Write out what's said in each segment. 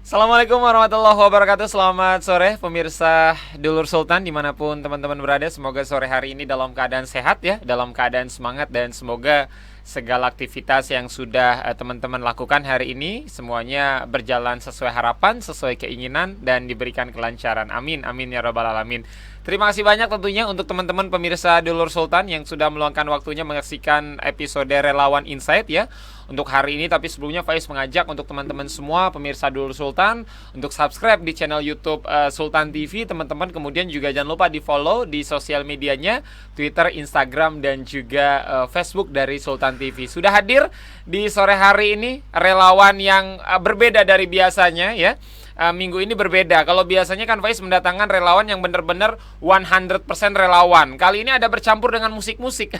Assalamualaikum warahmatullahi wabarakatuh. Selamat sore pemirsa Dulur Sultan dimanapun teman-teman berada. Semoga sore hari ini dalam keadaan sehat ya, dalam keadaan semangat, dan semoga segala aktivitas yang sudah teman-teman lakukan hari ini semuanya berjalan sesuai harapan, sesuai keinginan, dan diberikan kelancaran. Amin, amin ya rabbal alamin. Terima kasih banyak tentunya untuk teman-teman pemirsa Dulur Sultan yang sudah meluangkan waktunya menyaksikan episode Relawan Insight ya untuk hari ini. Tapi sebelumnya Faiz mengajak untuk teman-teman semua pemirsa Dulur Sultan untuk subscribe di channel YouTube Sultan TV teman-teman. Kemudian juga jangan lupa di follow di sosial medianya, Twitter, Instagram, dan juga Facebook dari Sultan TV. Sudah hadir di sore hari ini relawan yang berbeda dari biasanya ya. Minggu ini berbeda. Kalau biasanya kan Faiz mendatangkan relawan yang benar-benar 100% relawan. Kali ini ada bercampur dengan musik-musik.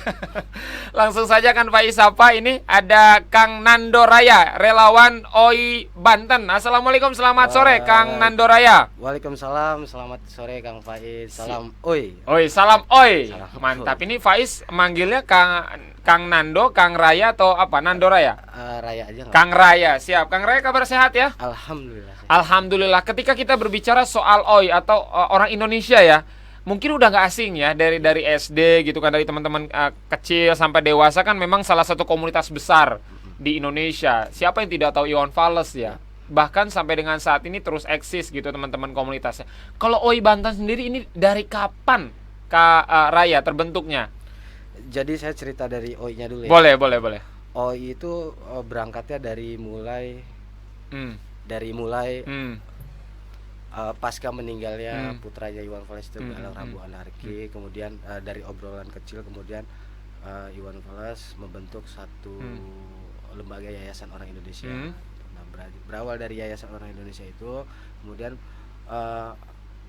Langsung saja kan Faiz sapa. Ini ada Kang Nando Raya, relawan OI Banten. Assalamualaikum, selamat sore Kang Nando Raya. Waalaikumsalam, selamat sore Kang Faiz. Salam oi. Oi, salam oi. Salam. Mantap. Ini Faiz manggilnya Kang Nando, Kang Raya atau apa? Nando Raya? Raya aja nggak? Kang Raya, siap. Kang Raya kabar sehat ya? Alhamdulillah. Alhamdulillah. Ketika kita berbicara soal OI atau orang Indonesia ya, mungkin udah nggak asing ya dari SD gitu kan, dari teman-teman kecil sampai dewasa kan memang salah satu komunitas besar di Indonesia. Siapa yang tidak tahu Iwan Fals ya? Bahkan sampai dengan saat ini terus eksis gitu teman-teman komunitasnya. Kalau OI Banten sendiri ini dari kapan Kak Raya terbentuknya? Jadi saya cerita dari OI-nya dulu ya. Boleh. OI itu berangkatnya dari mulai pasca meninggalnya putranya Iwan Fals itu Galang Rabu Anarki. Kemudian dari obrolan kecil kemudian Iwan Fals membentuk satu lembaga Yayasan Orang Indonesia. Nah, berawal dari Yayasan Orang Indonesia itu kemudian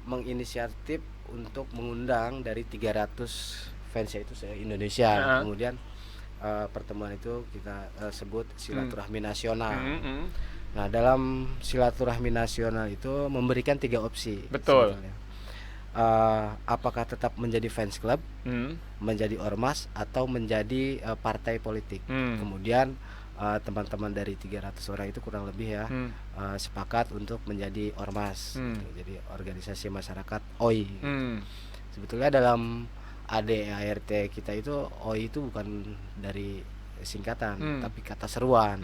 menginisiatif untuk mengundang dari 300 fans itu se-Indonesia. Kemudian pertemuan itu kita sebut silaturahmi nasional. Nah, dalam silaturahmi nasional itu memberikan 3 opsi. Betul. Apakah tetap menjadi fans club, menjadi ormas, atau menjadi partai politik. Kemudian teman-teman dari 300 orang itu kurang lebih ya sepakat untuk menjadi ormas, gitu. Jadi organisasi masyarakat OI. Sebetulnya dalam ADART kita itu OI itu bukan dari singkatan tapi kata seruan.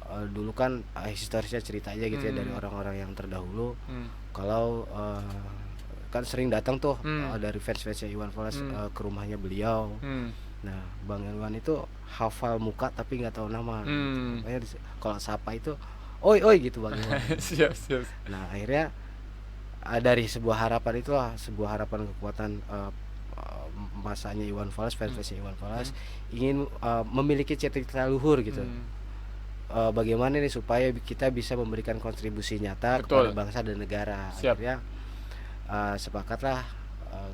Dulu kan historisnya cerita aja gitu ya dari orang-orang yang terdahulu. Kalau kan sering datang tuh dari fans-fansnya Iwan Fals ke rumahnya beliau. Nah, Bang Iwan itu hafal muka tapi nggak tahu nama. Makanya kalau sapa itu oi gitu Bang Iwan. siap. Nah, akhirnya dari sebuah harapan itulah, sebuah harapan kekuatan masanya Iwan Fals, fans-fansnya Iwan Fals ingin memiliki cita-cita luhur gitu. Bagaimana nih supaya kita bisa memberikan kontribusi nyata kepada bangsa dan negara. Siap. Akhirnya sepakatlah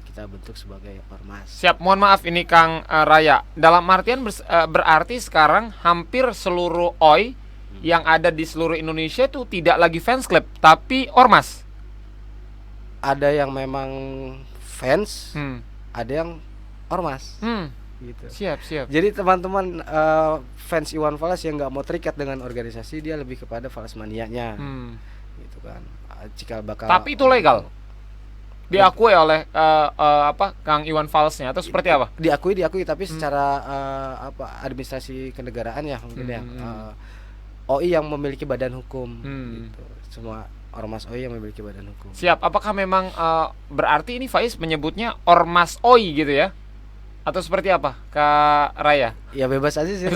kita bentuk sebagai ormas. Siap, mohon maaf ini Kang Raya. Dalam artian berarti sekarang hampir seluruh OI yang ada di seluruh Indonesia itu tidak lagi fans club tapi ormas. Ada yang memang fans, ada yang ormas. Gitu. Siap. Jadi teman-teman fans Iwan Fals yang nggak mau terikat dengan organisasi, dia lebih kepada Fals manianya, gitu kan. Tapi itu legal, diakui oleh Kang Iwan Falsnya atau seperti apa? Diakui tapi secara administrasi kenegaraan ya mungkin ya. OI yang memiliki badan hukum, gitu. Semua ormas OI yang memiliki badan hukum. Siap. Apakah memang berarti ini Faiz menyebutnya ormas OI gitu ya? Atau seperti apa Kak Raya? Ya bebas aja sih.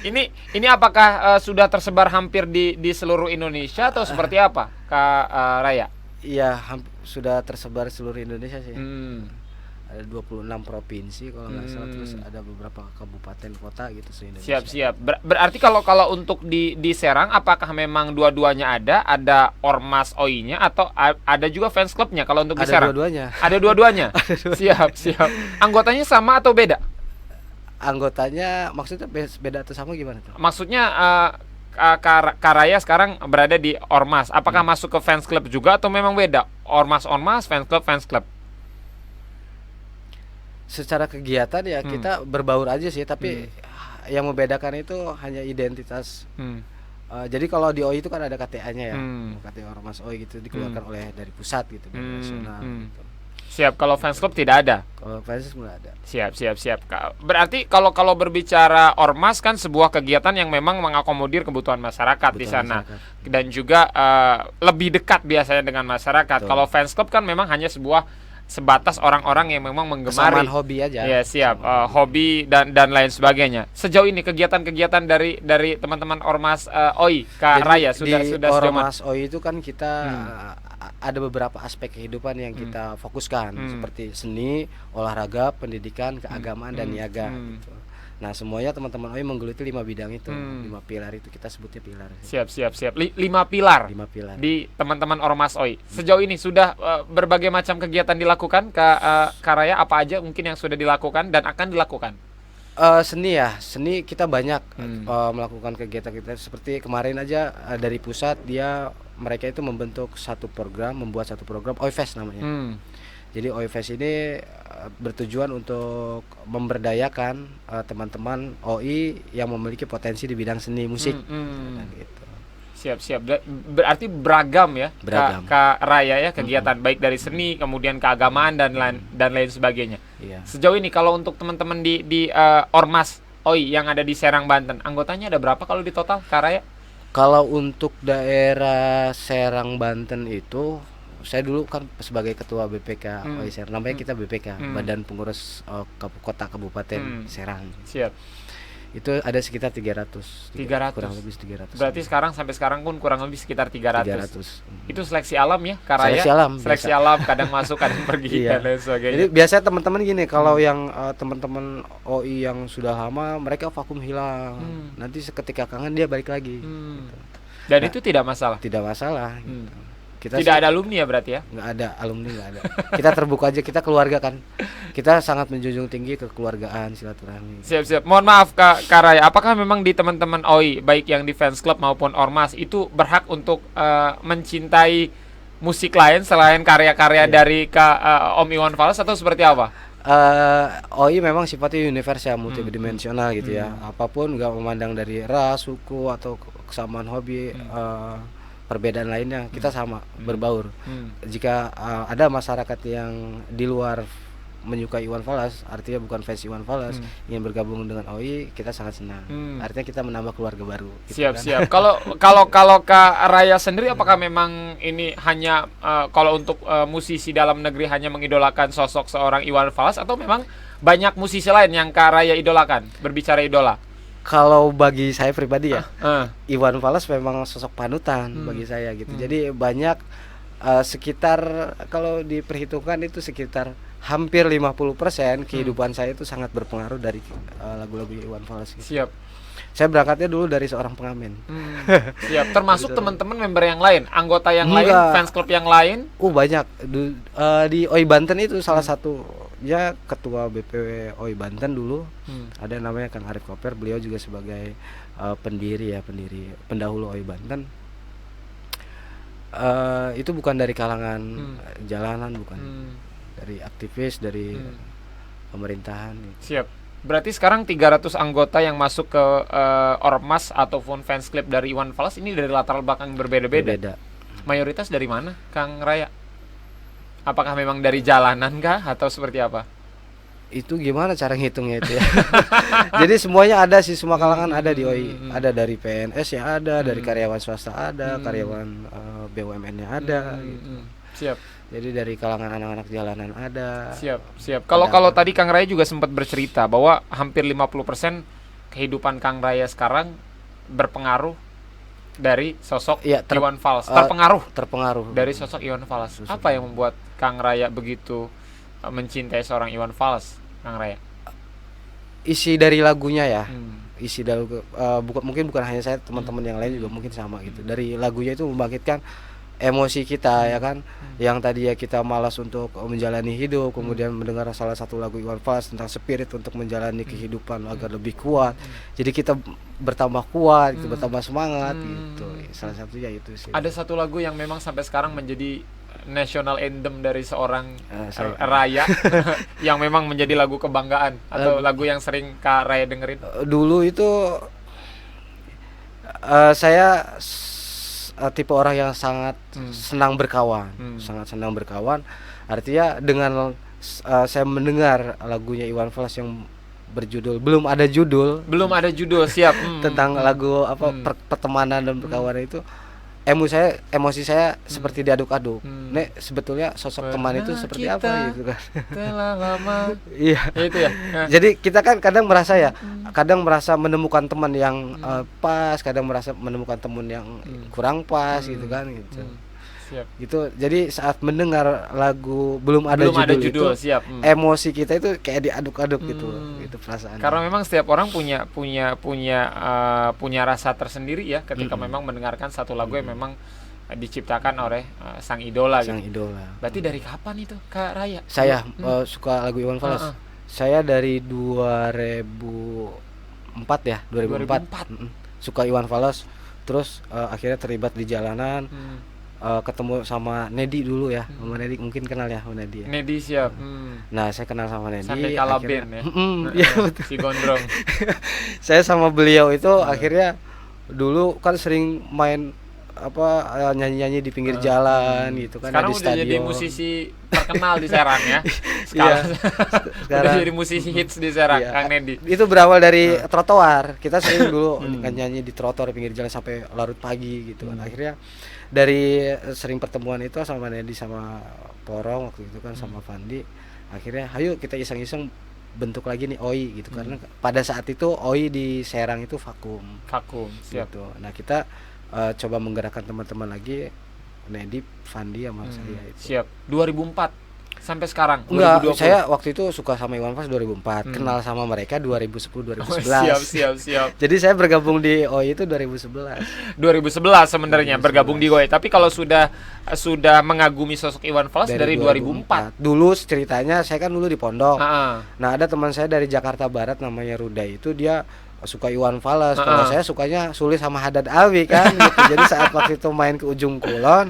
Ini apakah sudah tersebar hampir di seluruh Indonesia atau seperti apa Kak Raya? Iya, sudah tersebar seluruh Indonesia sih. Ada 26 provinsi kalau nggak salah, terus ada beberapa kabupaten kota gitu se-Indonesia. Siap. Berarti kalau untuk di Serang apakah memang dua-duanya ada ormas OI-nya atau ada juga fans clubnya kalau untuk di Serang? Ada dua-duanya. Siap. Anggotanya sama atau beda? Anggotanya maksudnya beda atau sama gimana tuh? Maksudnya Kak Raya sekarang berada di ormas. Apakah masuk ke fans club juga atau memang beda? Ormas, fans club. Secara kegiatan ya kita berbaur aja sih, tapi yang membedakan itu hanya identitas Jadi kalau di OI itu kan ada KTA-nya ya, KTA Ormas OI gitu dikeluarkan oleh dari pusat gitu, dari nasional. Gitu. Siap. Kalau fans club tidak ada. Kalau fans club nggak ada. Siap. Berarti kalau berbicara ormas kan sebuah kegiatan yang memang mengakomodir kebutuhan masyarakat di sana dan juga lebih dekat biasanya dengan masyarakat. Kalau fans club kan memang hanya sebatas orang-orang yang memang menggemari. Kesamaan hobi aja. Ya siap. Hobi dan lain sebagainya. Sejauh ini kegiatan-kegiatan dari teman-teman ormas OI Raya sudah ormas OI itu kan kita ada beberapa aspek kehidupan yang kita fokuskan seperti seni, olahraga, pendidikan, keagamaan dan niaga. Gitu. Nah semuanya teman-teman OI menggeluti 5 bidang itu, 5 pilar itu kita sebutnya pilar. Siap. 5 pilar. 5 pilar. Di teman-teman ormas OI. Sejauh ini sudah berbagai macam kegiatan dilakukan Raya, apa aja mungkin yang sudah dilakukan dan akan dilakukan? Seni kita banyak melakukan kegiatan kita seperti kemarin aja dari pusat mereka itu membuat satu program OI Fest namanya. Jadi OI Fest ini bertujuan untuk memberdayakan teman-teman OI yang memiliki potensi di bidang seni musik. Gitu. Siap. Berarti beragam ya, Kak Raya ya kegiatan baik dari seni kemudian keagamaan dan lain sebagainya. Iya. Sejauh ini kalau untuk teman-teman di Ormas OI yang ada di Serang Banten, anggotanya ada berapa kalau di total, Kak Raya? Kalau untuk daerah Serang Banten itu saya dulu kan sebagai ketua BPK OI Serang, namanya kita BPK, Badan Pengurus Kota Kabupaten Serang. Siap. Itu ada sekitar 300. Kurang lebih 300. Berarti sampai sekarang pun kurang lebih sekitar 300. Itu seleksi alam ya, Kak Raya? Seleksi alam, kadang masuk, kadang pergi dan lain sebagainya. Jadi biasanya teman-teman gini, kalau yang teman-teman OI yang sudah lama mereka vakum hilang. Nanti seketika kangen dia balik lagi. Gitu. Dan itu tidak masalah. Tidak masalah. Gitu. Kita tidak ada alumni ya berarti ya? Nggak ada, alumni nggak ada. Kita terbuka aja, kita keluarga kan. Kita sangat menjunjung tinggi kekeluargaan, silaturahmi. Siap. Mohon maaf Kak Raya, apakah memang di teman-teman OI baik yang di fans club maupun ormas itu berhak untuk mencintai musik lain selain karya-karya dari Om Iwan Fals atau seperti apa? OI memang sifatnya universal, multidimensional gitu ya. Apapun nggak memandang dari ras, suku atau kesamaan hobi. Perbedaan lainnya kita sama berbaur. Jika ada masyarakat yang di luar menyukai Iwan Fals, artinya bukan fans Iwan Fals, ingin bergabung dengan OI, kita sangat senang. Artinya kita menambah keluarga baru. Gitu siap. Kalau Kak Raya sendiri, apakah memang ini hanya kalau untuk musisi dalam negeri hanya mengidolakan sosok seorang Iwan Fals atau memang banyak musisi lain yang Kak Raya idolakan? Berbicara idola. Kalau bagi saya pribadi ya, Iwan Fals memang sosok panutan bagi saya gitu. Jadi banyak sekitar kalau diperhitungkan itu sekitar hampir 50% kehidupan saya itu sangat berpengaruh dari lagu-lagu Iwan Fals gitu. Siap. Saya berangkatnya dulu dari seorang pengamen. Siap. Termasuk teman-teman member yang lain, anggota yang lain, fans club yang lain? Banyak. Di OI Banten itu salah satu ya ketua BPW OI Banten dulu. Ada namanya Kang Arif Koper, beliau juga sebagai pendahulu OI Banten. Itu bukan dari kalangan jalanan, bukan. Dari aktivis, dari pemerintahan gitu. Siap. Berarti sekarang 300 anggota yang masuk ke ormas ataupun fans club dari Iwan Fals ini dari latar belakang berbeda-beda. Mayoritas dari mana, Kang Raya? Apakah memang dari jalanan kah atau seperti apa? Itu gimana cara ngitungnya itu ya? Jadi semuanya ada sih, semua kalangan ada di OI. Ada dari PNS ya ada, dari karyawan swasta ada, karyawan BUMN-nya ada gitu. Siap. Jadi dari kalangan anak-anak jalanan ada. Siap. Kalau tadi Kang Raya juga sempat bercerita bahwa hampir 50% kehidupan Kang Raya sekarang berpengaruh dari sosok Iwan Fals. Terpengaruh dari sosok Iwan Fals. Apa yang membuat Kang Raya begitu mencintai seorang Iwan Fals, Kang Raya? Isi dari lagunya ya. Isi dari mungkin bukan hanya saya, teman-teman yang lain juga mungkin sama gitu. Dari lagunya itu membangkitkan emosi kita ya kan, yang tadi ya kita malas untuk menjalani hidup, kemudian mendengar salah satu lagu Iwan Fals tentang spirit untuk menjalani kehidupan agar lebih kuat, jadi kita bertambah kuat, gitu, bertambah semangat gitu. Salah satunya itu sih. Ada satu lagu yang memang sampai sekarang menjadi national anthem dari seorang Raya yang memang menjadi lagu kebanggaan atau lagu yang sering Kak Raya dengerin? Dulu itu Saya tipe orang yang sangat senang berkawan, sangat senang berkawan. Artinya dengan saya mendengar lagunya Iwan Fals yang berjudul belum ada judul siap tentang lagu apa pertemanan dan berkawan itu, emosi saya seperti diaduk-aduk. Nek sebetulnya sosok teman itu seperti apa gitu kan. Telah lama. Iya. Itu ya. Jadi kita kan kadang merasa menemukan teman yang pas, kadang merasa menemukan teman yang kurang pas gitu kan gitu. Siap. Gitu. Jadi saat mendengar lagu belum ada judul itu, siap. Emosi kita itu kayak diaduk-aduk gitu, itu perasaan. Karena memang setiap orang punya rasa tersendiri ya ketika memang mendengarkan satu lagu yang memang diciptakan oleh sang idola. Berarti dari kapan itu Kak Raya? Saya suka lagu Iwan Fals. Saya dari 2004 ya, 2004. Suka Iwan Fals. Terus akhirnya terlibat di jalanan. Ketemu sama Nedi dulu ya, sama Nedi mungkin kenal ya sama Nedi. Ya? Nedi siap. Nah saya kenal sama Nedi. Sampai kalah band ya. Iya betul. Si Gondrong. Saya sama beliau itu akhirnya dulu kan sering main nyanyi-nyanyi di pinggir jalan gitu kan. Sekarang di udah stadion. jadi musisi terkenal di Serang ya. Sekarang udah jadi musisi hits di Serang, Kang Nedi. Itu berawal dari trotoar. Kita sering dulu nyanyi di trotoar pinggir jalan sampai larut pagi gitu kan. Akhirnya dari sering pertemuan itu sama Nedi sama Porong waktu itu kan sama Fandi, akhirnya ayo kita iseng-iseng bentuk lagi nih OI gitu. Karena pada saat itu OI di Serang itu vakum siap. gitu. Nah kita coba menggerakkan teman-teman lagi, Nedi, Fandi sama saya itu. Siap. 2004 sampai sekarang. Enggak, 2020. Saya waktu itu suka sama Iwan Fals 2004, kenal sama mereka 2010 2011. Siap. Jadi saya bergabung di OI itu 2011 sebenarnya bergabung di OI. Tapi kalau sudah mengagumi sosok Iwan Fals dari 2004. Dulu ceritanya saya kan dulu di pondok. Nah, ada teman saya dari Jakarta Barat namanya Ruda, itu dia suka Iwan Fals. Kalau saya sukanya Sulis sama Haddad Alwi kan gitu. Jadi saat waktu itu main ke Ujung Kulon,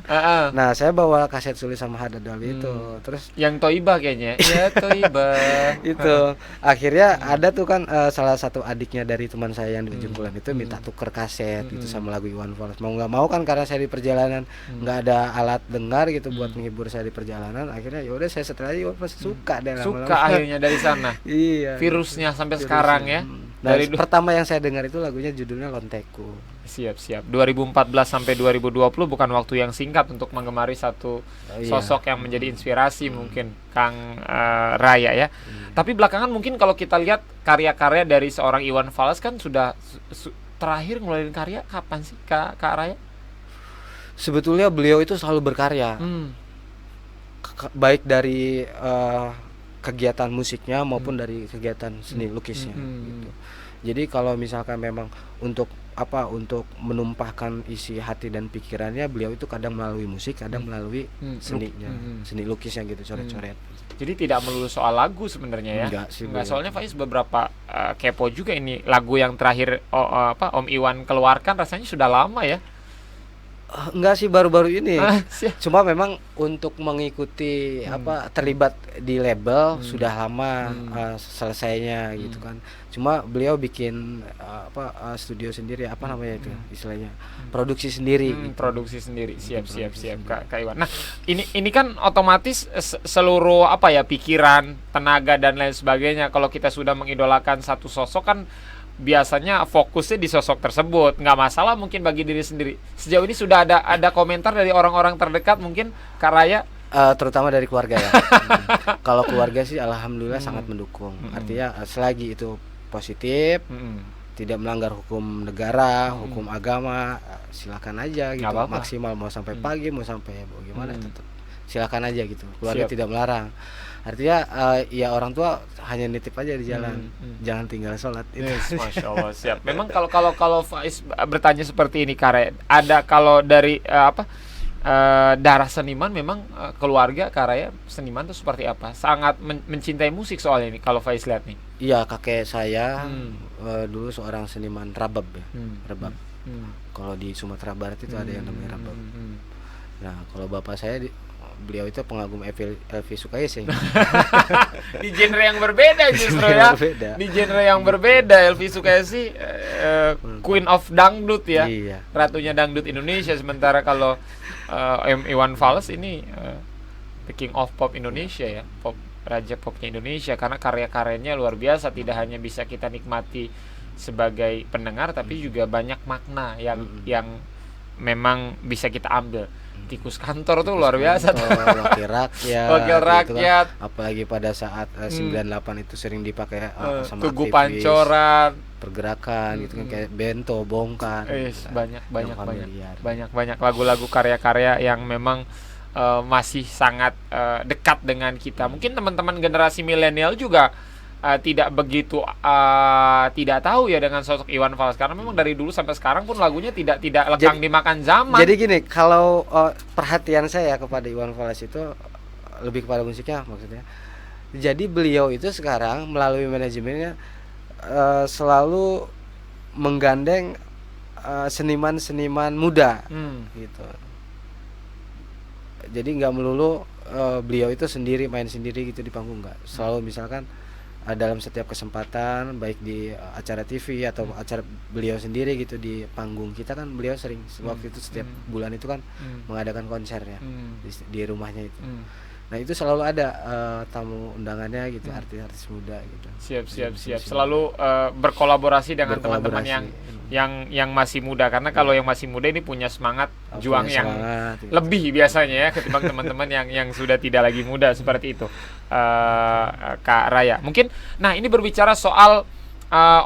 nah saya bawa kaset Sulis sama Haddad Alwi itu. Terus yang Toibah kayaknya. Ya Toibah. Itu akhirnya ada tuh kan salah satu adiknya dari teman saya yang di Ujung Kulon itu minta tuker kaset gitu sama lagu Iwan Fals. Mau nggak mau kan karena saya di perjalanan nggak ada alat dengar gitu buat menghibur saya di perjalanan. Akhirnya yaudah saya setel aja Iwan Fals, suka deh lama-lama. Suka akhirnya dari sana. Iya. Virusnya sampai sekarang ya. Dari pertama yang saya dengar itu lagunya judulnya Lonteku. Siap. 2014 sampai 2020 bukan waktu yang singkat untuk menggemari satu sosok yang menjadi inspirasi mungkin Kang Raya ya. Tapi belakangan mungkin kalau kita lihat karya-karya dari seorang Iwan Fals kan sudah terakhir ngeluarin karya kapan sih Kak Raya? Sebetulnya beliau itu selalu berkarya. Baik dari kegiatan musiknya maupun dari kegiatan seni lukisnya gitu. Jadi kalau misalkan memang untuk menumpahkan isi hati dan pikirannya, beliau itu kadang melalui musik, kadang melalui seninya, seni lukisnya gitu, coret-coret. Jadi tidak melulu soal lagu sebenarnya ya. Enggak sih. Soalnya Faiz beberapa kepo juga ini lagu yang terakhir Om Iwan keluarkan rasanya sudah lama ya. Enggak sih, baru-baru ini. Cuma memang untuk mengikuti terlibat di label sudah lama selesainya gitu kan. Cuma beliau bikin studio sendiri, apa namanya itu istilahnya, produksi sendiri. Produksi sendiri. Siap Kak Iwan. Nah, ini kan otomatis seluruh pikiran, tenaga dan lain sebagainya kalau kita sudah mengidolakan satu sosok kan biasanya fokusnya di sosok tersebut, nggak masalah mungkin bagi diri sendiri. Sejauh ini sudah ada komentar dari orang-orang terdekat mungkin Kak Raya? Terutama dari keluarga ya. Kalau keluarga sih alhamdulillah sangat mendukung. Artinya selagi itu positif, tidak melanggar hukum negara, hukum agama, silakan aja gitu. Maksimal mau sampai pagi, mau sampai bagaimana tetap silakan aja gitu. Keluarga tidak melarang. Artinya ya orang tua hanya nitip aja di jalan, jangan tinggal sholat. Yes, Masya Allah, siap. Memang kalau Faiz bertanya seperti ini Kak Raya, ada kalau dari darah seniman memang keluarga Kak Raya seniman itu seperti apa? Sangat mencintai musik soalnya ini kalau Faiz lihat nih. Iya, kakek saya dulu seorang seniman rabab ya, rabab. Kalau di Sumatera Barat itu ada yang namanya rabab. Nah, kalau bapak saya beliau itu pengagum Elvi Sukaesih. Di genre yang berbeda justru ya. Di genre yang berbeda. Elvi Sukaesih Queen of Dangdut ya. Iya. Ratunya dangdut Indonesia, sementara kalau Iwan Fals ini the King of Pop Indonesia ya. Raja popnya Indonesia, karena karya-karyanya luar biasa, tidak hanya bisa kita nikmati sebagai pendengar tapi juga banyak makna yang memang bisa kita ambil. Tikus kantor tuh luar biasa tuh. Wakil rakyat. Wakil rakyat. Kan, apalagi pada saat 98 itu sering dipakai sama Tugu aktivis, Pancoran, pergerakan gitu kan, kayak Bento, Bongkar. Banyak lagu-lagu karya-karya yang memang masih sangat dekat dengan kita. Mungkin teman-teman generasi milenial juga tidak begitu tidak tahu ya dengan sosok Iwan Fals, karena memang dari dulu sampai sekarang pun lagunya tidak lekang dimakan zaman. Jadi gini, kalau perhatian saya kepada Iwan Fals itu lebih kepada musiknya maksudnya. Jadi beliau itu sekarang melalui manajemennya selalu menggandeng seniman-seniman muda gitu. Jadi nggak melulu beliau itu sendiri main sendiri gitu di panggung, nggak. Selalu misalkan dalam setiap kesempatan, baik di acara TV atau acara beliau sendiri gitu di panggung kita kan, beliau sering waktu itu setiap bulan itu kan mengadakan konser ya di rumahnya itu. Nah itu selalu ada tamu undangannya gitu, artis-artis muda gitu. Siap. Selalu berkolaborasi dengan teman-teman yang masih muda, karena kalau yang masih muda ini punya semangat juang yang gitu. Lebih biasanya ya ketimbang teman-teman yang sudah tidak lagi muda seperti itu. Kak Raya, mungkin nah ini berbicara soal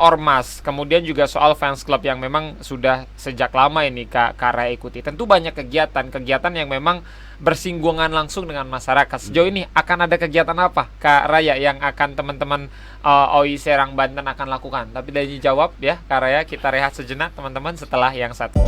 ormas, kemudian juga soal fans club yang memang sudah sejak lama ini Kak Raya ikuti. Tentu banyak kegiatan yang memang bersinggungan langsung dengan masyarakat. Sejauh ini akan ada kegiatan apa Kak Raya yang akan teman-teman OI Serang Banten akan lakukan? Tapi dari jawab ya Kak Raya, kita rehat sejenak teman-teman setelah yang satu.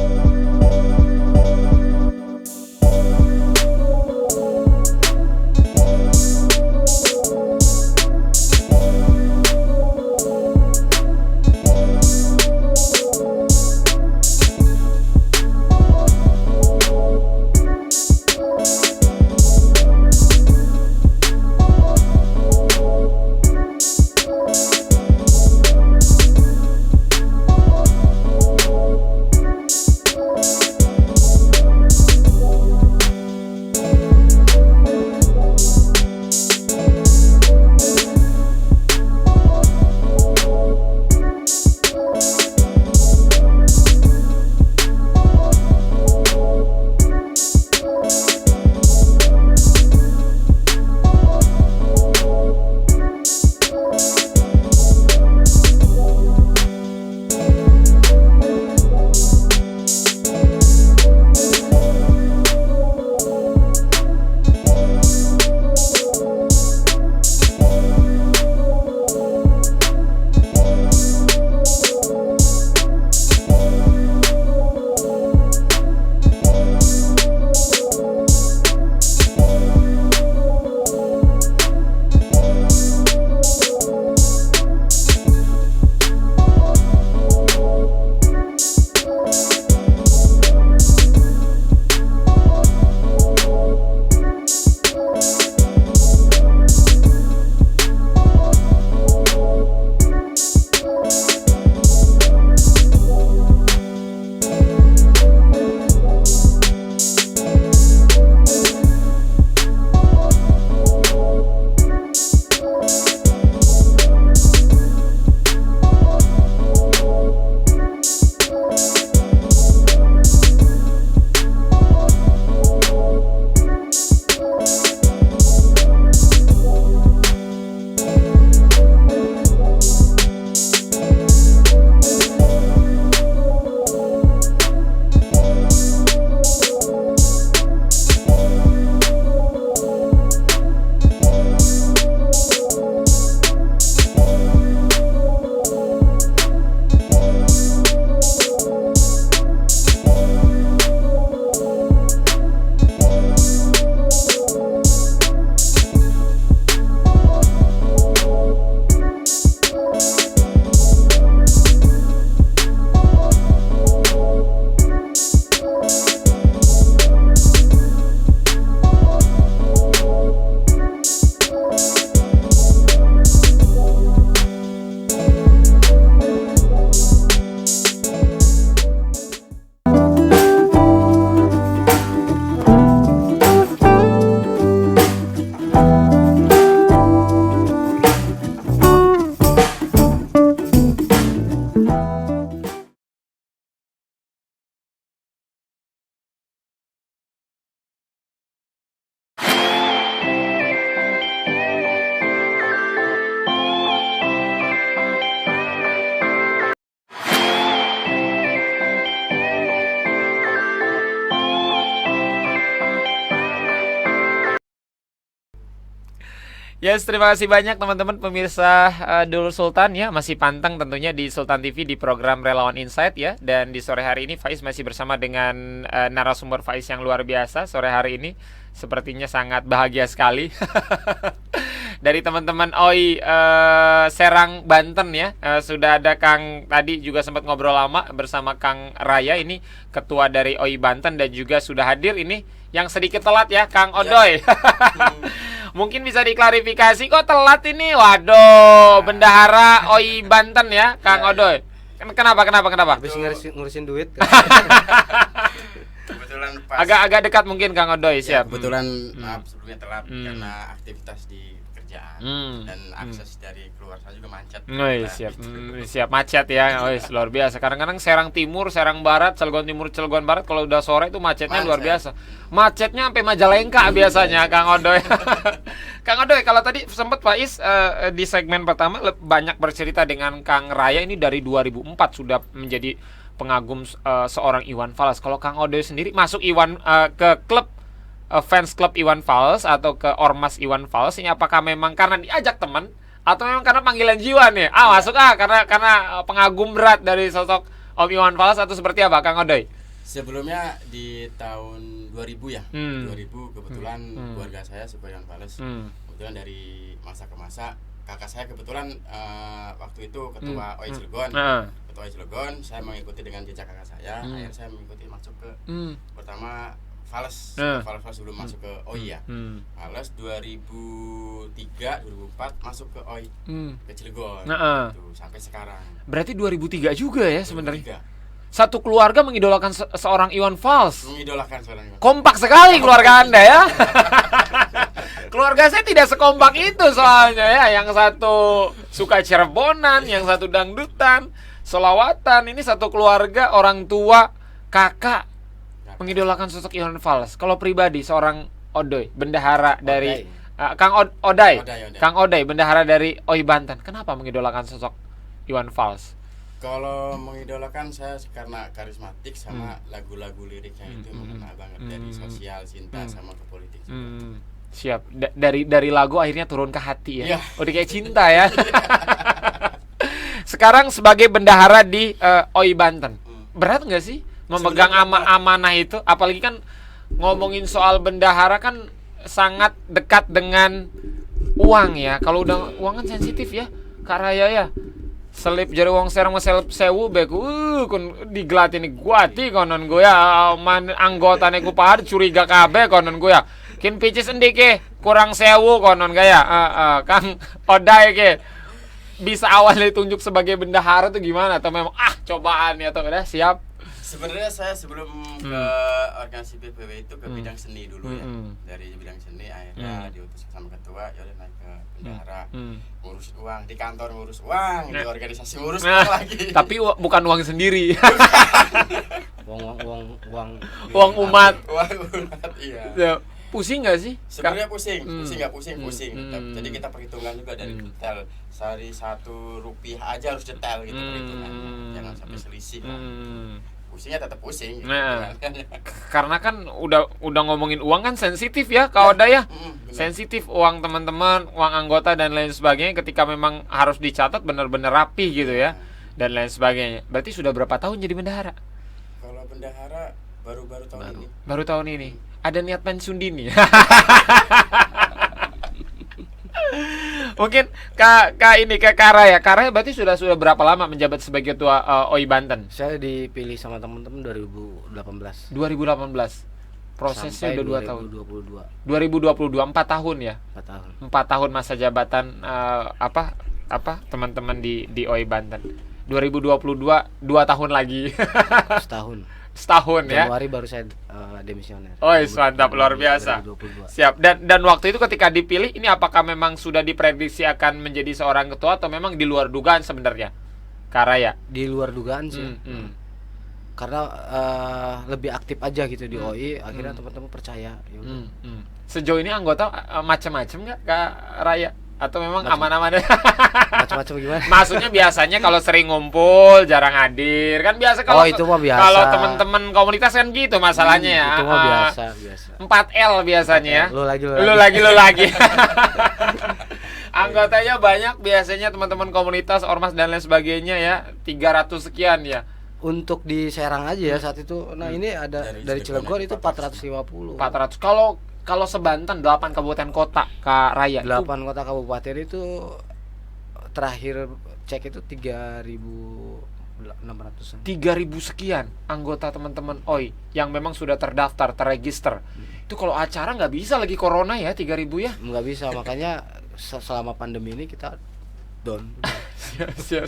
Yes, terima kasih banyak teman-teman pemirsa Dulur Sultan ya. Masih pantang tentunya di Sultan TV di program Relawan Insight ya. Dan di sore hari ini Faiz masih bersama dengan narasumber Faiz yang luar biasa sore hari ini. Sepertinya sangat bahagia sekali. Dari teman-teman OI Serang Banten ya. Sudah ada Kang, tadi juga sempat ngobrol lama bersama Kang Raya ini, ketua dari OI Banten, dan juga sudah hadir ini yang sedikit telat ya, Kang Odoy. Mungkin bisa diklarifikasi kok telat ini. Waduh, bendahara OI Banten ya, Kang Odoy. Kenapa? Habis ngurusin duit. Kebetulan pas Agak dekat mungkin Kang Odoy, ya, siap. kebetulan maaf sebelumnya telat karena aktivitas di kerjaan dan akses dari keluar saya juga macet. Siap. Siap macet ya. Luar biasa. Kadang-kadang Serang Timur, Serang Barat, Cilegon Timur, Cilegon Barat kalau udah sore itu macetnya luar biasa. Macetnya sampai Majalengka biasanya, Kang Odoy. Kang Odoy, kalau tadi sempat Faiz di segmen pertama banyak bercerita dengan Kang Raya ini dari 2004 sudah menjadi pengagum seorang Iwan Fals. Kalau Kang Odoy sendiri masuk ke klub fans klub Iwan Fals atau ke Ormas Iwan Fals ini, apakah memang karena diajak teman atau memang karena panggilan jiwa nih? Masuk karena pengagum berat dari sosok Om Iwan Fals, atau seperti apa Kang Odoy? Sebelumnya di tahun 2000 ya. 2000 kebetulan keluarga saya suka Iwan Fals. Kebetulan dari masa ke masa kakak saya kebetulan waktu itu ketua OI Cilegon. Ketua OI Cilegon, saya mengikuti dengan jejak kakak saya. Akhirnya saya mengikuti masuk ke pertama Fals, Fals sebelum masuk ke OI ya. Fals 2003, 2004 masuk ke OI ke Cilegon. Tuh, sampai sekarang. Berarti 2003 juga ya sebenarnya. 2003. Satu keluarga mengidolakan seorang Iwan Fals. Mengidolakan seorang Iwan. Kompak sekali keluarga Anda ya. Keluarga saya tidak sekompak itu soalnya ya. Yang satu suka Cirebonan, yang satu dangdutan, selawatan. Ini satu keluarga, orang tua, kakak mengidolakan sosok Iwan Fals. Kalau pribadi seorang Odoy, bendahara dari Kang Oday. Kang Oday, bendahara dari OI Banten. Kenapa mengidolakan sosok Iwan Fals? Kalau mengidolakan saya karena karismatik sama lagu-lagu liriknya itu mengena banget dari sosial, cinta sama ke politik juga. Siap. Dari lagu akhirnya turun ke hati ya. Udah kayak cinta ya. Sekarang sebagai bendahara di OI Banten, berat nggak sih memegang amanah itu? Apalagi kan ngomongin soal bendahara kan sangat dekat dengan uang ya. Kalau udah uang kan sensitif ya, Kak Raya ya. Selip jari wong Serang mah selip sewu beku kun digelatin guati konon gue ya, man anggotane ku pahar curiga kabeh konon gue ya. Kin picis endi ke kurang sewu konon gaya. Kang Oday ke bisa awalnya ditunjuk sebagai bendahara tuh gimana, atau memang cobaan ya, atau udah siap? Sebenarnya saya sebelum ke organisasi PPW itu ke bidang seni dulu ya. Dari bidang seni akhirnya diutus sama ketua, ya udah naik ke bendahara. Ngurus uang di kantor, ngurus uang di organisasi, ngurus uang lagi. Tapi bukan uang sendiri. uang umat. Uang umat, iya. Ya, pusing nggak sih? Sebenarnya pusing nggak pusing. Jadi kita perhitungan juga dari detail. Dari 1 rupiah aja harus detail gitu perhitungan. Jangan sampai selisih. Pusingnya tetap pusing gitu. Karena kan udah ngomongin uang kan sensitif ya, Kak Oda ya. Sensitif uang teman-teman, uang anggota dan lain sebagainya, ketika memang harus dicatat benar-benar rapi gitu ya. Dan lain sebagainya. Berarti sudah berapa tahun jadi bendahara? Kalau bendahara baru tahun ini. Baru tahun ini. Ada niat pensiun dini. Mungkin Kak Raya berarti sudah berapa lama menjabat sebagai ketua OI Banten? Saya dipilih sama teman-teman 2018. Prosesnya sampai udah 2 tahun. 2022. 4 tahun ya? 4 tahun masa jabatan teman-teman di OI Banten. 2022 2 tahun lagi. Setahun ya. Januari baru saya demisioner. Mantap, luar biasa. 2022. Siap. Dan waktu itu ketika dipilih ini, apakah memang sudah diprediksi akan menjadi seorang ketua atau memang di luar dugaan sebenarnya? Kak Raya? Di luar dugaan sih. Karena lebih aktif aja gitu di OI, akhirnya teman-teman percaya. Sejauh ini anggota macam-macam nggak Kak Raya? Atau memang aman-aman aja? Macam-macam gimana? Maksudnya biasanya kalau sering ngumpul jarang hadir kan biasa kalau itu mah biasa. Kalau teman-teman komunitas kan gitu masalahnya ya. Itu mah biasa. 4L biasanya ya. Lu lagi. Anggotanya banyak biasanya teman-teman komunitas, ormas dan lain sebagainya ya. 300 sekian ya. Untuk di Serang aja ya saat itu. Nah, ini ada dari Cilegon itu 450. 400. Kalau sebanten 8 kabupaten kota Kak Raya. 8 kota kabupaten itu terakhir cek itu 3.600-an. 3.000 sekian anggota teman-teman OI yang memang sudah terdaftar, terregister. Itu kalau acara nggak bisa lagi corona ya 3.000 ya? Nggak bisa, makanya selama pandemi ini kita down. Siap.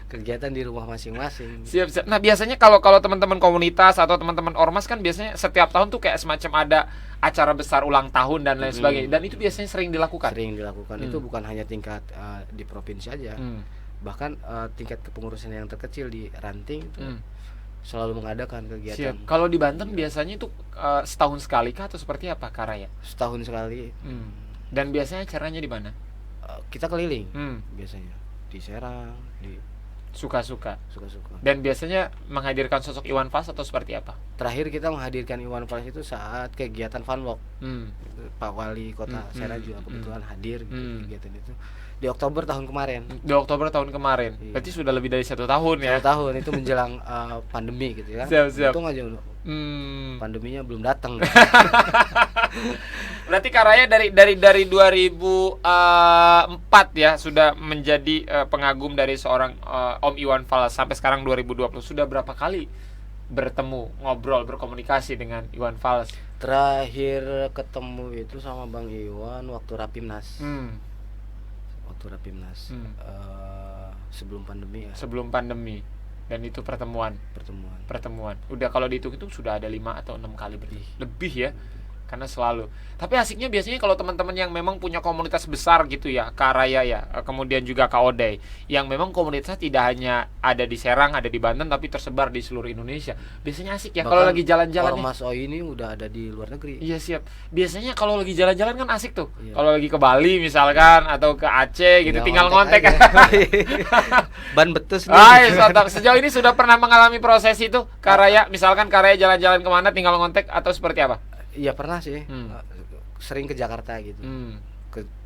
Kegiatan di rumah masing-masing. Siap. Nah, biasanya kalau teman-teman komunitas atau teman-teman ormas kan biasanya setiap tahun tuh kayak semacam ada acara besar ulang tahun dan lain sebagainya. Dan itu biasanya sering dilakukan. Itu bukan hanya tingkat di provinsi aja. Bahkan tingkat kepengurusan yang terkecil di Ranting itu selalu mengadakan kegiatan. Siap. Kalau di Banten biasanya itu setahun sekali kah atau seperti apa Kak Raya? Setahun sekali. Dan biasanya acaranya di mana? Kita keliling biasanya di Serang, di suka-suka. Suka-suka. Dan biasanya menghadirkan sosok Iwan Fals atau seperti apa? Terakhir kita menghadirkan Iwan Fals itu saat kegiatan Funwalk. Pak Wali Kota Serang juga kebetulan hadir gitu, kegiatan itu di Oktober tahun kemarin. Di Oktober tahun kemarin. Iya. Berarti sudah lebih dari 1 tahun ya. 1 tahun itu menjelang pandemi gitu ya. Siap. Untung aja pandeminya belum datang. Berarti Kak Raya dari 2004 ya sudah menjadi pengagum dari seorang Om Iwan Fals sampai sekarang 2020. Sudah berapa kali bertemu, ngobrol, berkomunikasi dengan Iwan Fals? Terakhir ketemu itu sama Bang Iwan waktu Rapimnas. Sebelum pandemi ya. Sebelum pandemi. Dan itu pertemuan. Udah kalau dihitung itu sudah ada 5 atau 6 kali lebih ya. Karena selalu. Tapi asiknya biasanya kalau teman-teman yang memang punya komunitas besar gitu ya, Kak Raya ya, kemudian juga Kak Odey, yang memang komunitasnya tidak hanya ada di Serang, ada di Banten, tapi tersebar di seluruh Indonesia. Biasanya asik ya kalau lagi jalan-jalan. Ormas OI ini udah ada di luar negeri. Iya siap. Biasanya kalau lagi jalan-jalan kan asik tuh. Iya. Kalau lagi ke Bali misalkan atau ke Aceh gitu, tinggal ngontek. Ban betus nih. Sejauh ini sudah pernah mengalami proses itu, Kak Raya? Misalkan Kak Raya jalan-jalan kemana tinggal ngontek atau seperti apa? Iya pernah sih. Sering ke Jakarta gitu.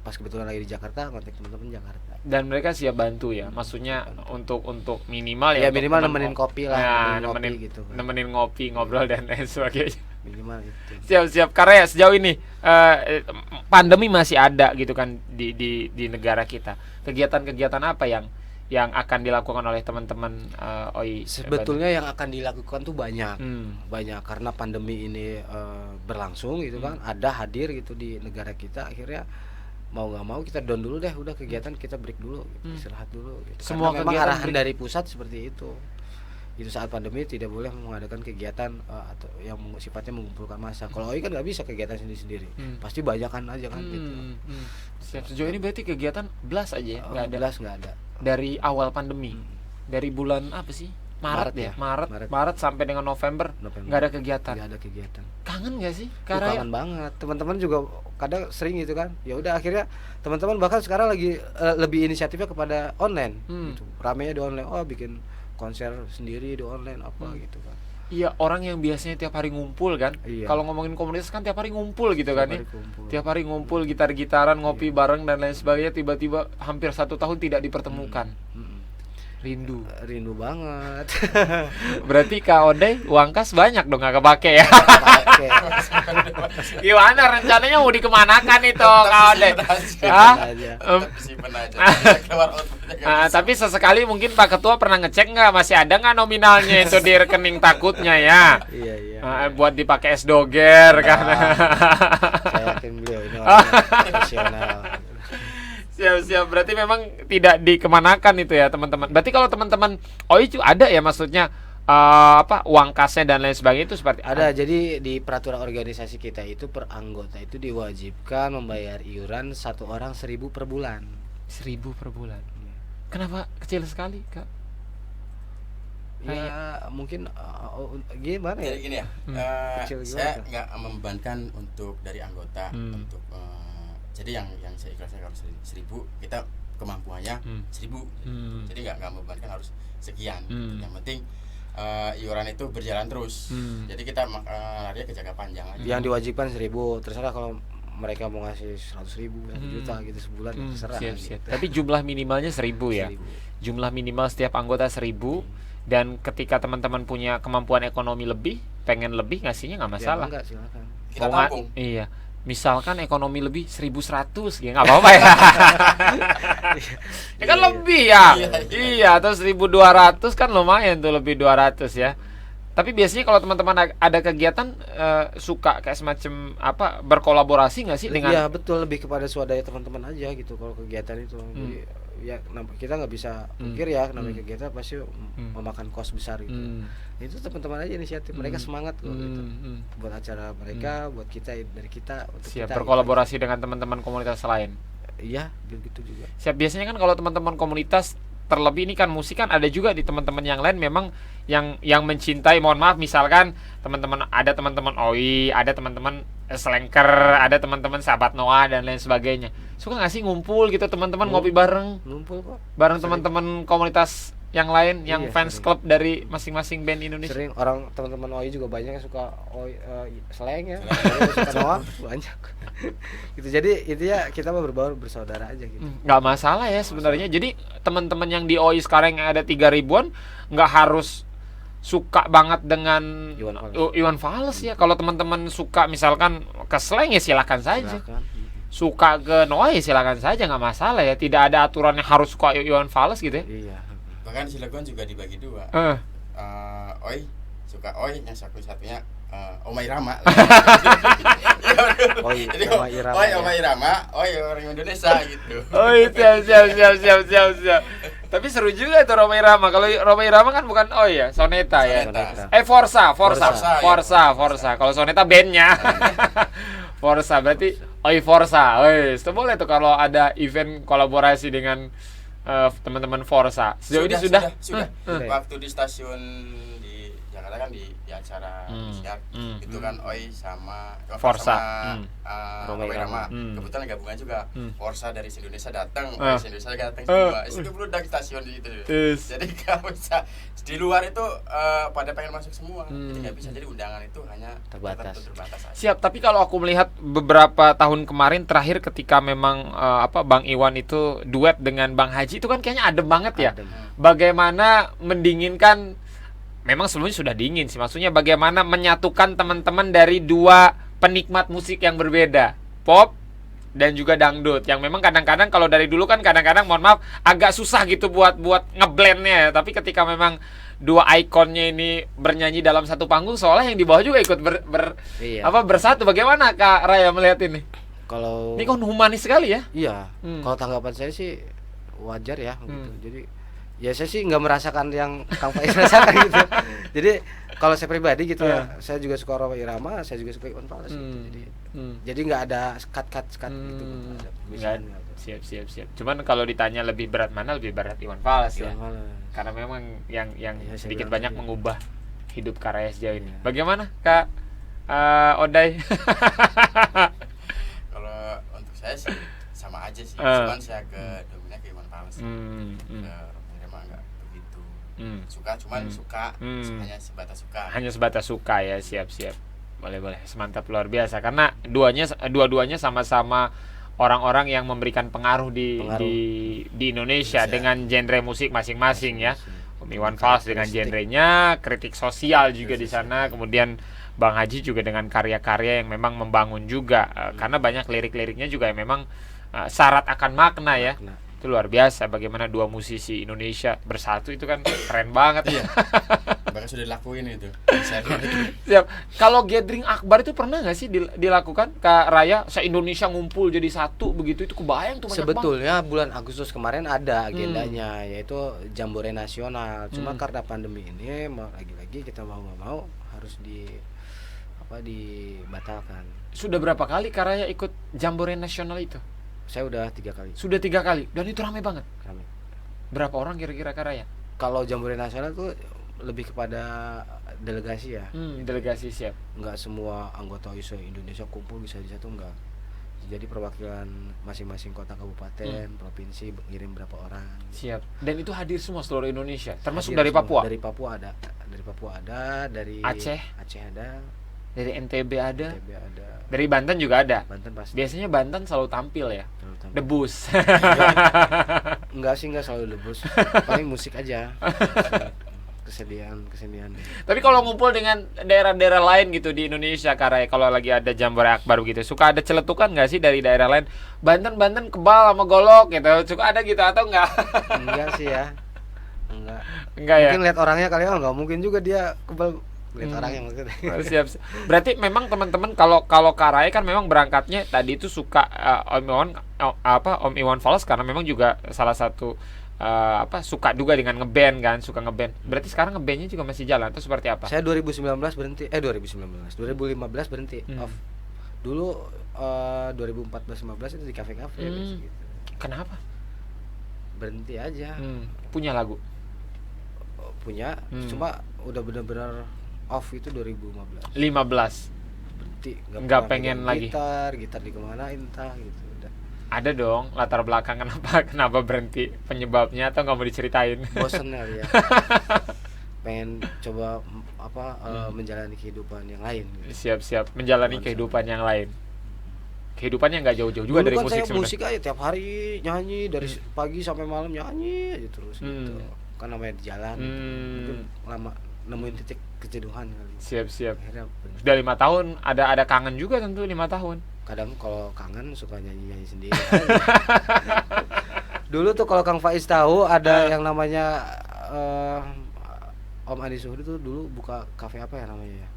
Pas kebetulan lagi di Jakarta, kontak teman-teman Jakarta. Dan mereka siap bantu ya. Maksudnya untuk minimal ya. Ya minimal nemenin kopi lah, nemenin ngopi, ngobrol dan lain sebagainya. Minimal itu. Siap. Karena sejauh ini pandemi masih ada gitu kan di negara kita. Kegiatan-kegiatan apa yang akan dilakukan oleh teman-teman OI? Sebetulnya yang akan dilakukan tuh banyak karena pandemi ini berlangsung gitu kan, ada hadir gitu di negara kita, akhirnya mau nggak mau kita down dulu deh, udah kegiatan kita break dulu, gitu, istirahat dulu. Gitu. Semua karena memang arahan dari pusat seperti itu. Itu saat pandemi tidak boleh mengadakan kegiatan atau yang sifatnya mengumpulkan massa. Kalau OI kan nggak bisa kegiatan sendiri-sendiri, pasti banyakan aja kan gitu. Siap. Sejauh ini berarti kegiatan belas aja ya? Nggak ada. Dari awal pandemi, dari bulan apa sih? Maret ya? Maret sampai dengan November. Nggak ada kegiatan. Kangen nggak sih? Kangen banget. Teman-teman juga kadang sering gitu kan. Ya udah akhirnya teman-teman bahkan sekarang lagi lebih inisiatifnya kepada online. Gitu. Ramenya di online. Oh bikin konser sendiri di online apa gitu kan. Iya, orang yang biasanya tiap hari ngumpul kan. Iya. Kalau ngomongin komunitas kan tiap hari ngumpul gitu kan ya. Tiap hari ngumpul, gitar-gitaran, ngopi bareng dan lain sebagainya, tiba-tiba hampir 1 tahun tidak dipertemukan. Rindu banget. Berarti Kak Odey uang kas banyak dong nggak kepake ya. Gimana rencananya mau dikemanakan itu Kak Odey? Tapi sesekali mungkin Pak Ketua pernah ngecek nggak masih ada nggak nominalnya itu di rekening takutnya ya. Iya. Buat dipakai es doger kan. Saya yakin beliau ini orang profesional. Siap. Berarti memang tidak dikemanakan itu ya teman-teman. Berarti kalau teman-teman OI itu ada ya maksudnya uang kasnya dan lain sebagainya itu seperti ada. Jadi di peraturan organisasi kita itu per anggota itu diwajibkan membayar iuran 1 orang 1.000 per bulan. 1.000 per bulan. Kenapa kecil sekali Kak? Ya mungkin gimana ya? Jadi gini ya, saya nggak membebankan untuk dari anggota untuk jadi yang saya ikhlaskan kalau 1.000 kita kemampuannya 1.000 jadi nggak membebankan harus sekian. Yang penting iuran itu berjalan terus. Jadi kita larinya ke jangka panjang aja. Yang diwajibkan 1.000, terserah kalau mereka mau ngasih 100.000, 1 juta gitu sebulan, terserah. Siap. Tapi jumlah minimalnya 1.000 ya. 1.000. Jumlah minimal setiap anggota 1.000. Dan ketika teman-teman punya kemampuan ekonomi lebih, pengen lebih ngasihnya nggak masalah. Ya, enggak, silakan. Kita tampung. Iya. Misalkan ekonomi lebih 1.100, ya nggak apa-apa ya. Ya kan lebih ya. Iya, atau 1.200 kan lumayan tuh, lebih 200 ya. Tapi biasanya kalau teman-teman ada kegiatan suka kayak semacam apa berkolaborasi nggak sih dengan? Iya betul, lebih kepada swadaya teman-teman aja gitu kalau kegiatan itu. Jadi ya kita nggak bisa pikir ya namanya kegiatan pasti memakan kos besar gitu. Itu teman-teman aja inisiatif, mereka semangat kok gitu. Buat acara mereka, buat kita dari kita untuk siap kita berkolaborasi dengan teman-teman komunitas lain. Iya, begitu juga. Siap, biasanya kan kalau teman-teman komunitas terlebih ini kan musik kan ada juga di teman-teman yang lain memang yang mencintai, mohon maaf misalkan teman-teman OI, ada teman-teman Slanker, ada teman-teman sahabat Noah dan lain sebagainya. Suka nggak sih ngumpul gitu teman-teman ngopi bareng? Ngumpul kok. Bareng teman-teman komunitas yang lain yang Iya, fans sering. klub dari masing-masing band Indonesia. Sering orang teman-teman OI juga banyak yang suka OI slang ya. Suka Noah banyak. Gitu. Jadi intinya kita mah berbaur bersaudara aja gitu. Nggak masalah ya sebenarnya. Jadi teman-teman yang di OI sekarang yang ada 3.000-an nggak harus suka banget dengan Iwan Fals ya. Kalau teman-teman suka misalkan ke slang ya silakan saja. Suka ke Noah ya silakan saja, nggak masalah ya. Tidak ada aturan yang harus suka Iwan Fals gitu ya. Iya. Bahkan di Cilegon juga dibagi dua. Oi suka Oi, yang satunya Omai Rama. Jadi Omai Rama, Oi orang Indonesia gitu. Oh siap. Tapi seru juga itu Romai Rama. Kalau Romai Rama kan bukan ya, Soneta ya. Forza. Kalau Soneta bandnya. Forza berarti Forza. Itu boleh tuh kalau ada event kolaborasi dengan teman-teman Forza. Sejauh ini sudah. Waktu di stasiun di Jakarta kan di acara siar itu kan Oi sama Forza Romai Rama kebetulan gabungan juga. Forza dari Indonesia datang, Oi Indonesia datang semua. Itu dulu dari stasiun di itu. Jadi nggak bisa di luar itu pada pengen masuk semua. Jadi nggak bisa, jadi undangan itu hanya terbatas aja. Siap, tapi kalau aku melihat beberapa tahun kemarin terakhir ketika memang Bang Iwan itu duet dengan Bang Haji itu kan kayaknya adem banget ya. Bagaimana mendinginkan, memang sebelumnya sudah dingin sih, maksudnya bagaimana menyatukan teman-teman dari dua penikmat musik yang berbeda, pop dan juga dangdut, yang memang kadang-kadang kalau dari dulu kan kadang-kadang mohon maaf agak susah gitu buat ngeblendnya, tapi ketika memang dua ikonnya ini bernyanyi dalam satu panggung seolah yang di bawah juga ikut bersatu. Bagaimana Kak Raya melihat ini? Kalau ini kan humanis sekali ya. Iya. Kalau tanggapan saya sih wajar ya gitu. Jadi ya saya sih nggak merasakan yang Kang Faiz rasakan gitu. Jadi kalau saya pribadi gitu ya, saya juga suka Romai Rama, saya juga suka Iwan Fals gitu. Jadi nggak ada cut gitu. Siap. Cuman kalau ditanya lebih berat mana, lebih berat Iwan Fals ya. Karena memang yang sedikit banyak mengubah hidup Kak Raya sejauh ini. Bagaimana Kak Oday? Kalau untuk saya sih sama aja sih. Cuman saya dominan ke Iwan Fals. Suka hanya sebatas suka ya. Siap. Boleh semantap, luar biasa, karena dua-duanya sama-sama orang-orang yang memberikan pengaruh di Indonesia dengan genre musik masing-masing ya. Iwan Fals dengan genrenya, kritik sosial juga di sana, kemudian Bang Haji juga dengan karya-karya yang memang membangun juga, karena banyak lirik-liriknya juga yang memang syarat akan makna ya. Itu luar biasa bagaimana dua musisi Indonesia bersatu, itu kan keren banget ya. Bahkan sudah dilakuin itu. Siap. Kalau gathering akbar itu pernah nggak sih dilakukan Kak Raya, se-Indonesia ngumpul jadi satu begitu? Itu kebayang tuh banyak sebetulnya banget. Bulan Agustus kemarin ada agendanya yaitu Jambore Nasional. Cuma karena pandemi ini lagi-lagi kita mau nggak mau harus dibatalkan. Sudah berapa kali Kak Raya ikut Jambore Nasional itu? Saya udah 3 kali. Sudah 3 kali dan itu ramai banget. Ramai. Berapa orang kira-kira Kak Raya? Kalau Jambore Nasional tuh lebih kepada delegasi ya. Delegasi, siap. Nggak semua anggota OISO Indonesia kumpul bisa di satu, enggak. Jadi perwakilan masing-masing kota kabupaten, provinsi ngirim berapa orang. Siap. Dan itu hadir semua seluruh Indonesia, termasuk Hadir dari semua. Papua. Dari Papua ada, dari Aceh ada, dari NTB ada, NTB ada, dari Banten juga ada. Banten pasti. Biasanya Banten selalu tampil ya. Selalu tampil. Debus. Enggak sih, enggak selalu debus. Paling musik aja. Kesediaan. Tapi kalau ngumpul dengan daerah-daerah lain gitu di Indonesia, Karay, kalau lagi ada Jambore Akbar gitu, suka ada celetukan nggak sih dari daerah lain? Banten kebal sama golok gitu, suka ada gitu atau enggak? Enggak sih ya. Enggak ya. Mungkin lihat orangnya kali ya, enggak mungkin juga dia kebal lihat orangnya maksudnya. Siap. Berarti memang teman-teman kalau Karay kan memang berangkatnya tadi itu suka Om Iwan Fals karena memang juga salah satu suka juga dengan ngeband kan, suka ngeband. Berarti sekarang ngebandnya juga masih jalan atau seperti apa? Saya 2015 berhenti off. Dulu 2014-15 itu di kafe-kafe gitu. Kenapa? Berhenti aja. Punya lagu? Punya, cuma udah benar-benar off itu 2015. Berhenti, nggak pengen lagi. Gitar dikemanain entah gitu. Ada dong latar belakang kenapa berhenti, penyebabnya atau nggak mau diceritain? Bosen kali ya. Pengen coba menjalani kehidupan yang lain gitu. Siap menjalani kehidupan yang lain. Kehidupannya nggak jauh-jauh juga Dulu dari kan musik saya sebenarnya. musik aja tiap hari nyanyi dari pagi sampai malam nyanyi aja terus gitu. Kan namanya di jalan. Mungkin lama nemuin titik kejenuhan kali. Siap. Akhirnya Sudah 5 tahun, ada kangen juga tentu 5 tahun. kadang kalau kangen suka nyanyi sendiri dulu tuh kalau Kang Faiz tahu ada yang namanya Om Andi Suhri tuh dulu buka kafe apa ya namanya ya?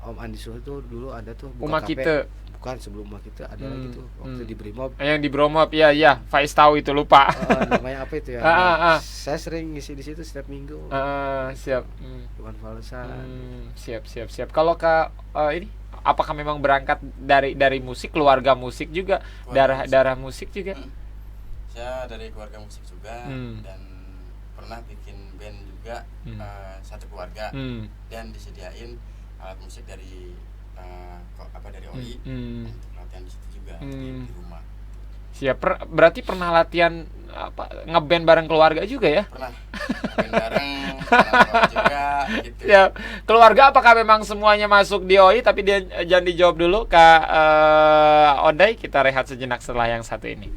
Om Andi Suhri tuh dulu ada tuh buka kafe. Bukan, sebelum kita ada lagi tuh waktu di Brimob. Yang di Brimob, ya Faiz tahu itu, lupa. Namanya apa itu ya? Saya sering ngisi di situ setiap minggu. Siap. Iwan Falsan. Siap. Kalau ini apakah memang berangkat dari musik, keluarga musik juga, darah musik juga? Saya dari keluarga musik juga dan pernah bikin band juga satu keluarga dan disediain alat musik dari dari OI untuk latihan di situ juga di rumah. Siap. Berarti pernah latihan ngeband bareng keluarga juga ya? Pernah ngeband bareng juga gitu. Ya, keluarga apakah memang semuanya masuk di OI? Tapi dia jangan dijawab dulu, Kak Oday. Kita rehat sejenak setelah yang satu ini.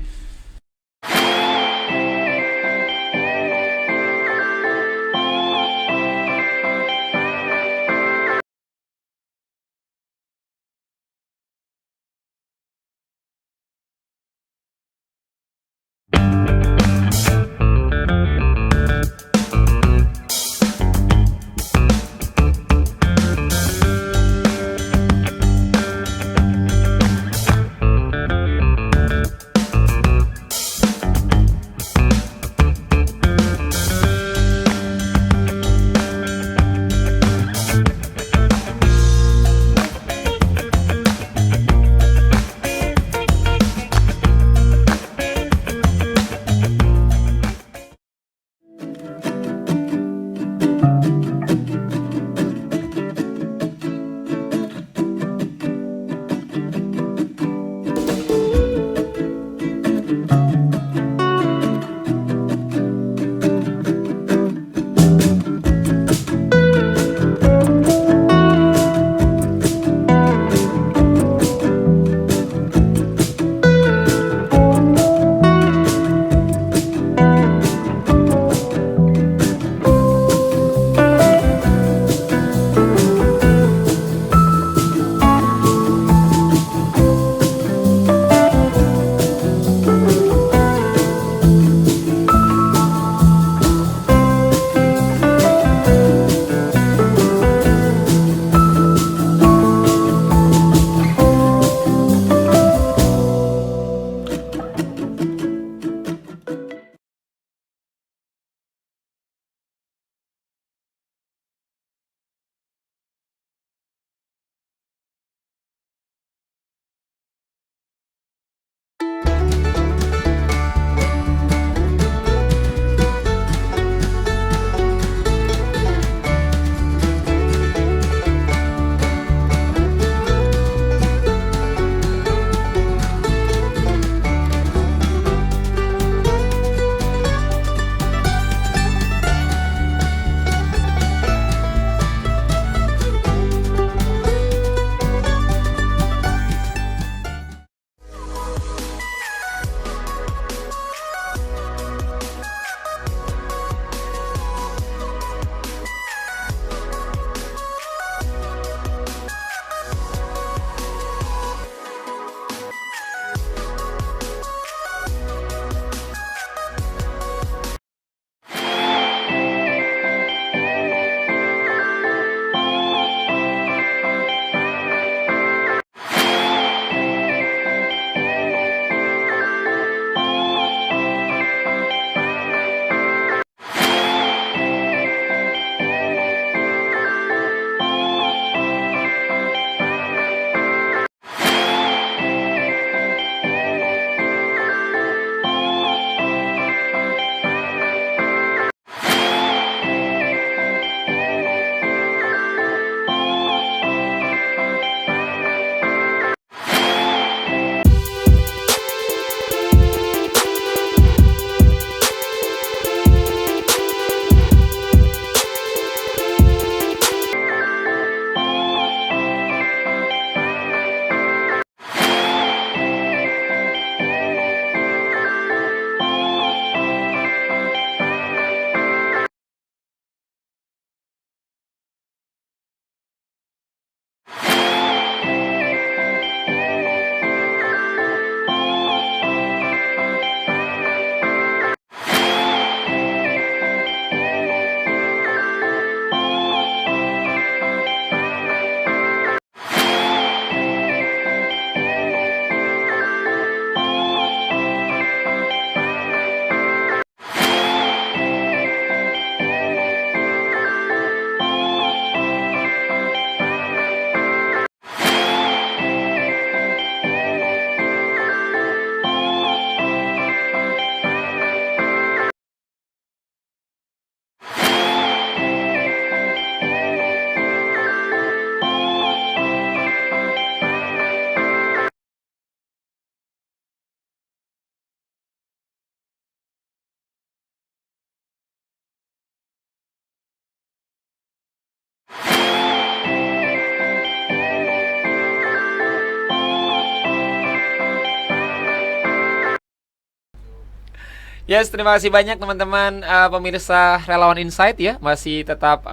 Yes, terima kasih banyak teman-teman pemirsa Relawan Insight ya, masih tetap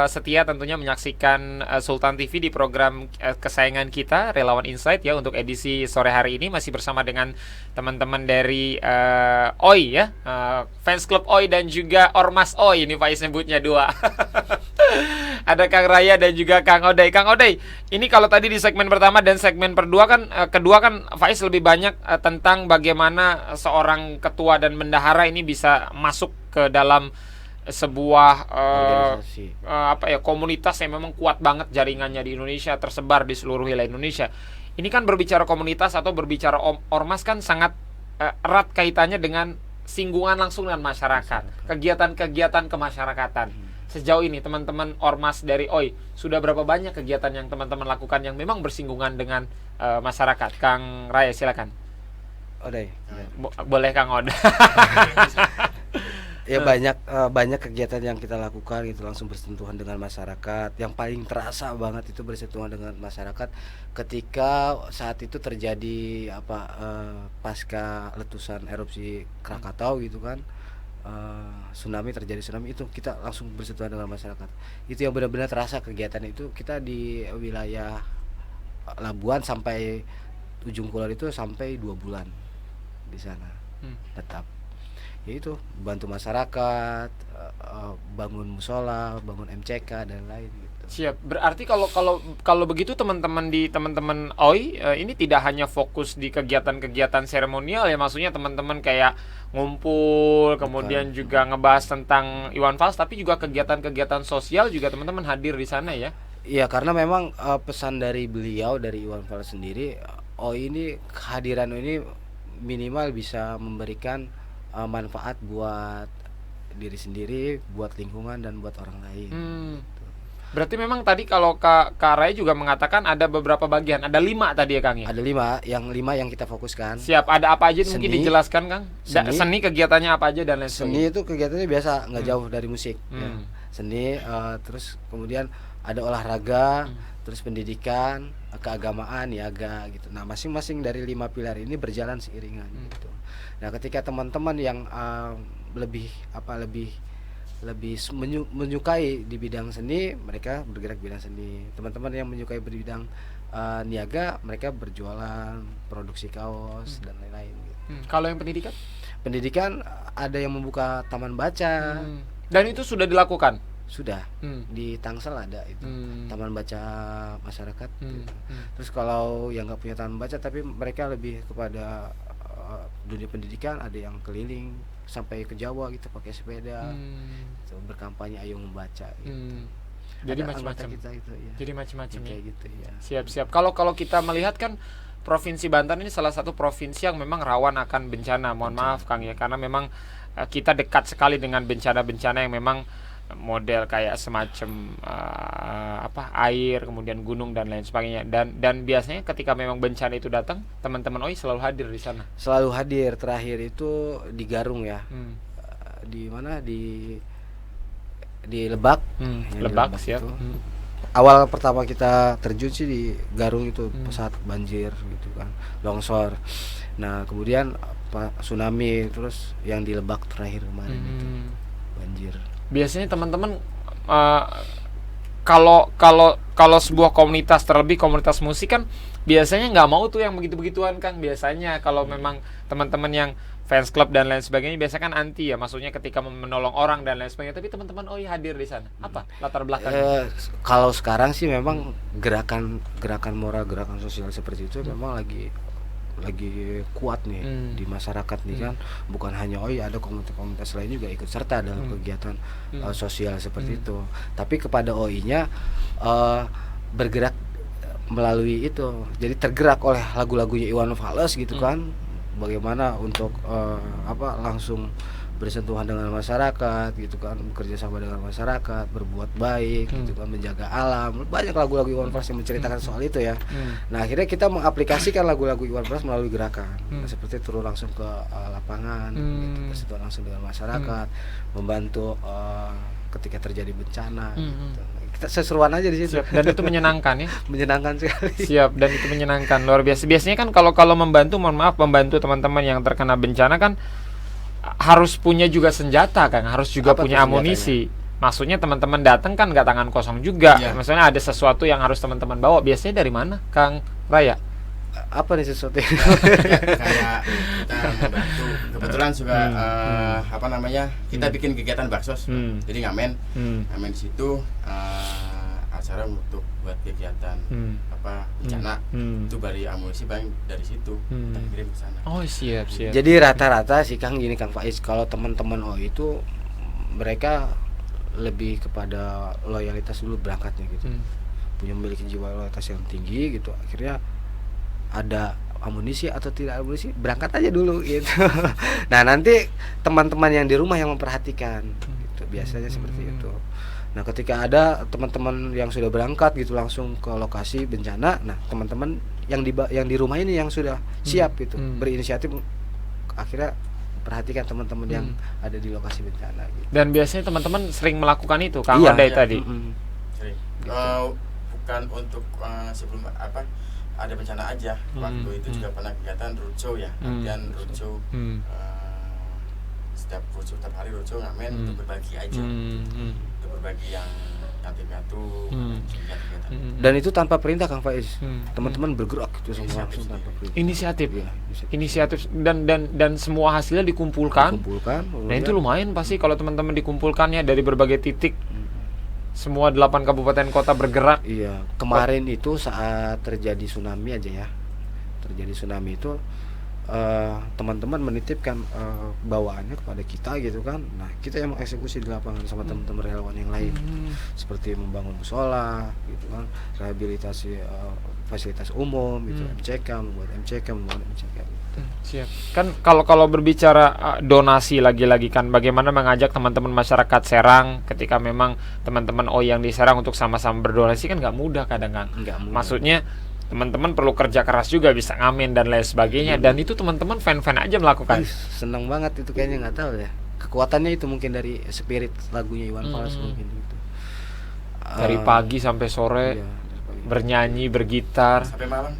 setia tentunya menyaksikan Sultan TV di program kesayangan kita Relawan Insight ya. Untuk edisi sore hari ini masih bersama dengan teman-teman dari OI ya, Fans Club OI dan juga Ormas OI, ini Faiz nyebutnya dua. Ada Kang Raya dan juga Kang Odey. Kang Odey, ini kalau tadi di segmen pertama dan segmen kedua kan Faiz lebih banyak tentang bagaimana seorang ketua dan bendahara ini bisa masuk ke dalam sebuah komunitas yang memang kuat banget jaringannya di Indonesia, tersebar di seluruh wilayah Indonesia. Ini kan berbicara komunitas atau berbicara ormas kan sangat erat kaitannya dengan singgungan langsung dengan masyarakat, kegiatan-kegiatan kemasyarakatan. Sejauh ini teman-teman ormas dari OI sudah berapa banyak kegiatan yang teman-teman lakukan yang memang bersinggungan dengan masyarakat? Kang Raya silakan. Odey. Boleh Kang Odey. Ya banyak kegiatan yang kita lakukan itu langsung bersentuhan dengan masyarakat. Yang paling terasa banget itu bersentuhan dengan masyarakat ketika saat itu terjadi pasca letusan erupsi Krakatau gitu kan. Terjadi tsunami itu kita langsung bersentuhan dengan masyarakat. Itu yang benar-benar terasa kegiatan itu. Kita di wilayah Labuan sampai ujung kulon itu sampai 2 bulan di sana tetap. Yaitu bantu masyarakat, bangun musola, bangun MCK dan lain gitu. Siap. Berarti kalau begitu teman-teman OI ini tidak hanya fokus di kegiatan-kegiatan seremonial ya, maksudnya teman-teman kayak ngumpul, kemudian juga ngebahas tentang Iwan Fals, tapi juga kegiatan-kegiatan sosial juga teman-teman hadir di sana ya. Iya, karena memang pesan dari beliau, dari Iwan Fals sendiri, OI ini kehadiran ini minimal bisa memberikan manfaat buat diri sendiri, buat lingkungan dan buat orang lain. Berarti memang tadi kalau Kak Ray juga mengatakan ada beberapa bagian, ada 5 tadi ya Kang ya? Ada 5 yang kita fokuskan. Siap, ada apa aja mungkin dijelaskan Kang? Seni kegiatannya apa aja dan lain sebagainya? Seni itu kegiatannya biasa, nggak jauh dari musik ya. Seni, terus kemudian ada olahraga, terus pendidikan, keagamaan, niaga gitu. Nah masing-masing dari 5 pilar ini berjalan seiringan gitu. Nah ketika teman-teman yang lebih menyukai di bidang seni, mereka bergerak di bidang seni. Teman-teman yang menyukai bidang niaga, mereka berjualan, produksi kaos dan lain-lain gitu. Kalau yang pendidikan? Pendidikan ada yang membuka taman baca. Dan itu sudah dilakukan? Sudah. Di Tangsel ada itu. Taman baca masyarakat gitu. Terus kalau yang nggak punya taman baca tapi mereka lebih kepada dunia pendidikan, ada yang keliling sampai ke Jawa gitu pakai sepeda, berkampanye ayo membaca gitu. Jadi macam-macam kita itu ya. Jadi macam-macam ya. Gitu ya. Siap. Kalau kita melihat kan Provinsi Banten ini salah satu provinsi yang memang rawan akan bencana. Mohon maaf Kang ya, karena memang kita dekat sekali dengan bencana-bencana yang memang model kayak semacam air, kemudian gunung dan lain sebagainya. Dan biasanya ketika memang bencana itu datang, teman-teman OI selalu hadir di sana. Selalu hadir. Terakhir itu di Garung ya. Di mana di Lebak. Lebak siap. Awal pertama kita terjun sih di Garung itu saat banjir gitu kan, longsor. Nah kemudian tsunami, terus yang di Lebak terakhir kemarin itu banjir. Biasanya teman-teman kalau sebuah komunitas, terlebih komunitas musik kan biasanya nggak mau tuh yang begitu-begituan Kang. Biasanya kalau memang teman-teman yang fans club dan lain sebagainya biasa kan anti ya, maksudnya ketika menolong orang dan lain sebagainya. Tapi teman-teman hadir di sana. Apa latar belakangnya? Kalau sekarang sih memang gerakan moral, gerakan sosial seperti itu memang lagi kuat nih di masyarakat nih kan. Bukan hanya ada komunitas-komunitas lain juga ikut serta dalam kegiatan sosial seperti itu. Tapi kepada OI-nya bergerak melalui itu. Jadi tergerak oleh lagu-lagunya Iwan Fals gitu kan. Bagaimana untuk langsung bersentuhan dengan masyarakat gitu kan, bekerja sama dengan masyarakat, berbuat baik gitu kan, menjaga alam. Banyak lagu-lagu Iwan Fals yang menceritakan soal itu ya. Nah akhirnya kita mengaplikasikan lagu-lagu Iwan Fals melalui gerakan. Seperti turun langsung ke lapangan gitu, bersentuhan langsung dengan masyarakat, membantu ketika terjadi bencana gitu. Kita seseruan aja di situ. Siap. Dan itu menyenangkan ya. Menyenangkan sekali. Siap, dan itu menyenangkan luar biasa. Biasanya kan kalau membantu, mohon maaf, membantu teman-teman yang terkena bencana kan harus punya juga senjata, Kang, harus juga Apa punya tuh amunisi. Maksudnya teman-teman datang kan nggak tangan kosong juga. Iya. Maksudnya ada sesuatu yang harus teman-teman bawa. Biasanya dari mana, Kang Raya? Apa nih sesuatu Ya, kayak kita membantu kebetulan juga apa namanya, kita bikin kegiatan baksos, jadi ngamen di situ, acara untuk buat kegiatan apa bencana, itu bari amunisi paling dari situ kita kirim ke sana. Oh, siap. Jadi rata-rata sih Kang gini Kang Faiz, kalau teman-teman itu mereka lebih kepada loyalitas dulu berangkatnya gitu, punya memiliki jiwa loyalitas yang tinggi gitu, akhirnya ada amunisi atau tidak amunisi berangkat aja dulu gitu. Nah nanti teman-teman yang di rumah yang memperhatikan gitu, biasanya seperti itu. Nah ketika ada teman-teman yang sudah berangkat gitu langsung ke lokasi bencana, nah teman-teman yang di rumah ini yang sudah siap gitu, berinisiatif akhirnya perhatikan teman-teman yang ada di lokasi bencana gitu. Dan biasanya teman-teman sering melakukan itu, Kang Iya. Odai tadi. Sering. Gitu. Bukan untuk sebelum apa ada bencana aja, waktu itu juga pernah kegiatan roadshow ya, latihan roadshow, setiap hari roadshow ngamen untuk berbagi aja, untuk berbagi yang yatim piatu, kegiatan. Dan itu tanpa perintah Kang Faiz, teman-teman bergerak gitu semua langsung tanpa perintah. Inisiatif. Iya, Inisiatif dan semua hasilnya dikumpulkan. Nah itu lumayan pasti kalau teman-teman dikumpulkannya dari berbagai titik. Semua 8 kabupaten kota bergerak. Iya, kemarin itu saat terjadi tsunami aja ya. Terjadi tsunami itu teman-teman menitipkan bawaannya kepada kita gitu kan. Nah, kita yang mengeksekusi di lapangan sama teman-teman relawan yang lain. Seperti membangun musola gitu kan, rehabilitasi fasilitas umum gitu, membuat MCK gitu. Siap. Kan kalau berbicara donasi lagi-lagi kan bagaimana mengajak teman-teman masyarakat Serang ketika memang teman-teman yang di Serang untuk sama-sama berdonasi kan nggak mudah kadang kan. Nggak mudah. Maksudnya teman-teman perlu kerja keras juga, bisa ngamen dan lain sebagainya, dan itu teman-teman fan-fan aja melakukan. Senang banget itu kayaknya, nggak tahu ya. Kekuatannya itu mungkin dari spirit lagunya Iwan Fals mungkin gitu. Dari pagi sampai sore. Iya. Bernyanyi, bergitar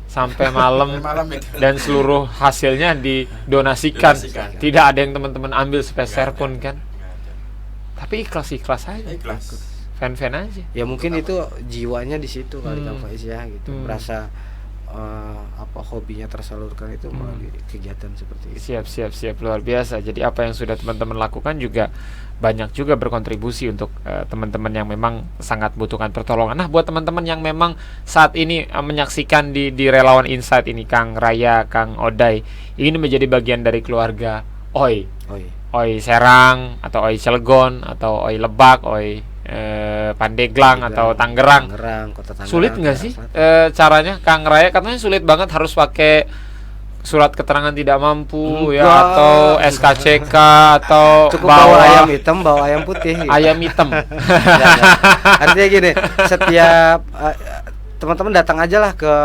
Sampai malam itu. Dan seluruh hasilnya didonasikan. Tidak ada yang teman-teman ambil sepeser pun kan. Tapi ikhlas aja. Ikhlas. Fan-fan aja. Ya mungkin itu jiwanya di situ kali Kang Faiz ya gitu. Merasa hobinya tersalurkan itu melalui kegiatan seperti itu. Siap luar biasa. Jadi apa yang sudah teman-teman lakukan juga banyak juga berkontribusi untuk teman-teman yang memang sangat butuhkan pertolongan. Nah, buat teman-teman yang memang saat ini menyaksikan di Relawan Insight ini, Kang Raya, Kang Odai, ingin menjadi bagian dari keluarga OI Serang atau OI Cilegon atau OI Lebak, OI Pandeglang atau Tangerang, Kota Tangerang. Sulit nggak sih caranya, Kang Raya? Katanya sulit banget, harus pakai surat keterangan tidak mampu. Enggak. Ya, atau SKCK atau cukup bawa ayam hitam, bawa ayam putih gitu. Ayam hitam. Ya. Artinya gini, setiap teman-teman datang aja lah ke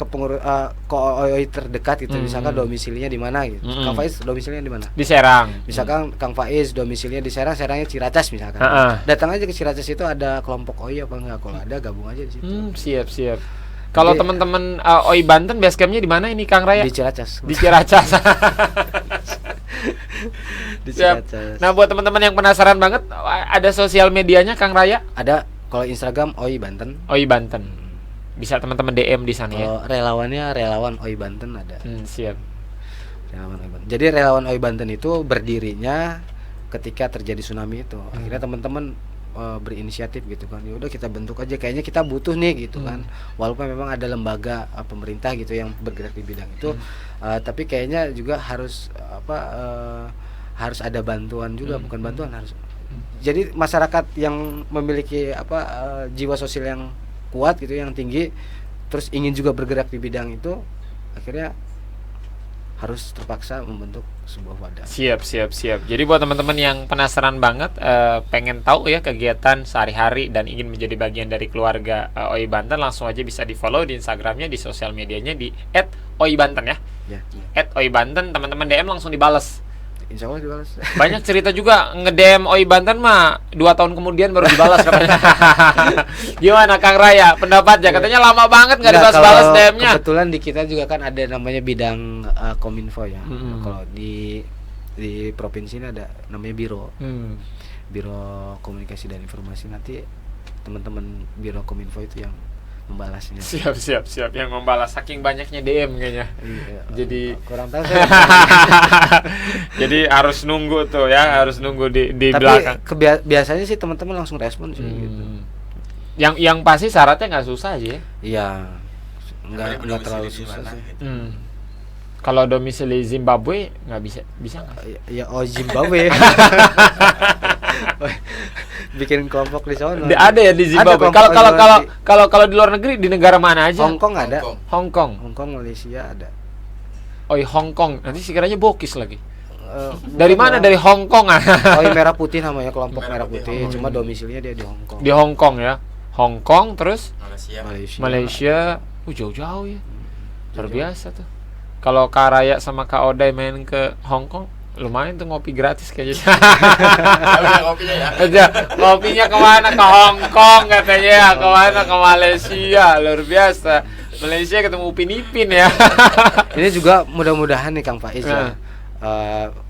pengurus ke OI terdekat gitu. Misalkan domisilinya di mana gitu. Kang Faiz domisilinya di mana? Di Serang. Misalkan Kang Faiz domisilinya di Serang, Serangnya Ciracas misalkan. Datang aja ke Ciracas, itu ada kelompok OI apa enggak? Kalau ada gabung aja di situ. Siap. Kalau teman-teman OI Banten base campnya di mana ini, Kang Raya? Di Ciracas. Di Ciracas. Di Siap. Ciracas. Nah, buat teman-teman yang penasaran banget, ada sosial medianya Kang Raya? Ada, kalau Instagram OI Banten. OI Banten. Bisa teman-teman DM di sana ya. Kalau relawannya relawan OI Banten ada. Siap. Relawan OI Banten. Jadi relawan OI Banten itu berdirinya ketika terjadi tsunami itu. Akhirnya teman-teman berinisiatif gitu kan. Ya udah kita bentuk aja, kayaknya kita butuh nih gitu kan. Walaupun memang ada lembaga pemerintah gitu yang bergerak di bidang itu, tapi kayaknya juga harus harus ada bantuan juga, bukan bantuan harus. Jadi masyarakat yang memiliki jiwa sosial yang kuat gitu, yang tinggi, terus ingin juga bergerak di bidang itu, akhirnya harus terpaksa membentuk sebuah wadah. Siap. Jadi buat teman-teman yang penasaran banget, pengen tahu ya kegiatan sehari-hari dan ingin menjadi bagian dari keluarga OI Banten, langsung aja bisa di follow di Instagramnya, di sosial medianya di @oibanten ya. @oibanten, teman-teman DM langsung dibales. Insya Allah dibalas. Banyak cerita juga nge-DM OI Banten mah 2 tahun kemudian baru dibalas katanya. Gimana Kang Raya pendapatnya? Katanya lama banget nggak dibalas-balas DM-nya. Kebetulan di kita juga kan ada namanya bidang Kominfo ya. Kalau di di provinsi ini ada namanya Biro Komunikasi dan Informasi. Nanti teman-teman Biro Kominfo itu yang membalasnya. Siap yang membalas, saking banyaknya DM kayaknya. Iya, jadi kurang tahu saya. Jadi harus nunggu tuh ya, harus nunggu di Tapi belakang. biasanya sih teman-teman langsung respon sih gitu. Yang pasti syaratnya nggak susah aja. Iya. Enggak terlalu susah sih. Kalau domisili Zimbabwe nggak bisa nggak? Ya Zimbabwe. Bikin kelompok di sana. Ada ya di Zimbabwe. Kalau di luar negeri, di negara mana aja? Hong Kong ada. Hong Kong, Malaysia ada. Hong Kong. Nanti sekiranya bokis lagi. Dari mana? Dari Hong Kong ah. Merah Putih namanya, kelompok Merah Putih. Cuma domisilinya dia di Hong Kong. Di Hong Kong ya. Hong Kong terus Malaysia. Jauh-jauh ya. Luar biasa tuh. Kalau Kak Raya sama Kak Oday main ke Hong Kong, lumayan tuh ngopi gratis kayaknya. Kopinya ya. Aja, ngopinya kemana? Ke Hong Kong katanya, kemana? Ke Malaysia, luar biasa. Malaysia ketemu Upin Ipin ya. Ini juga mudah-mudahan nih Kang Faiz ya,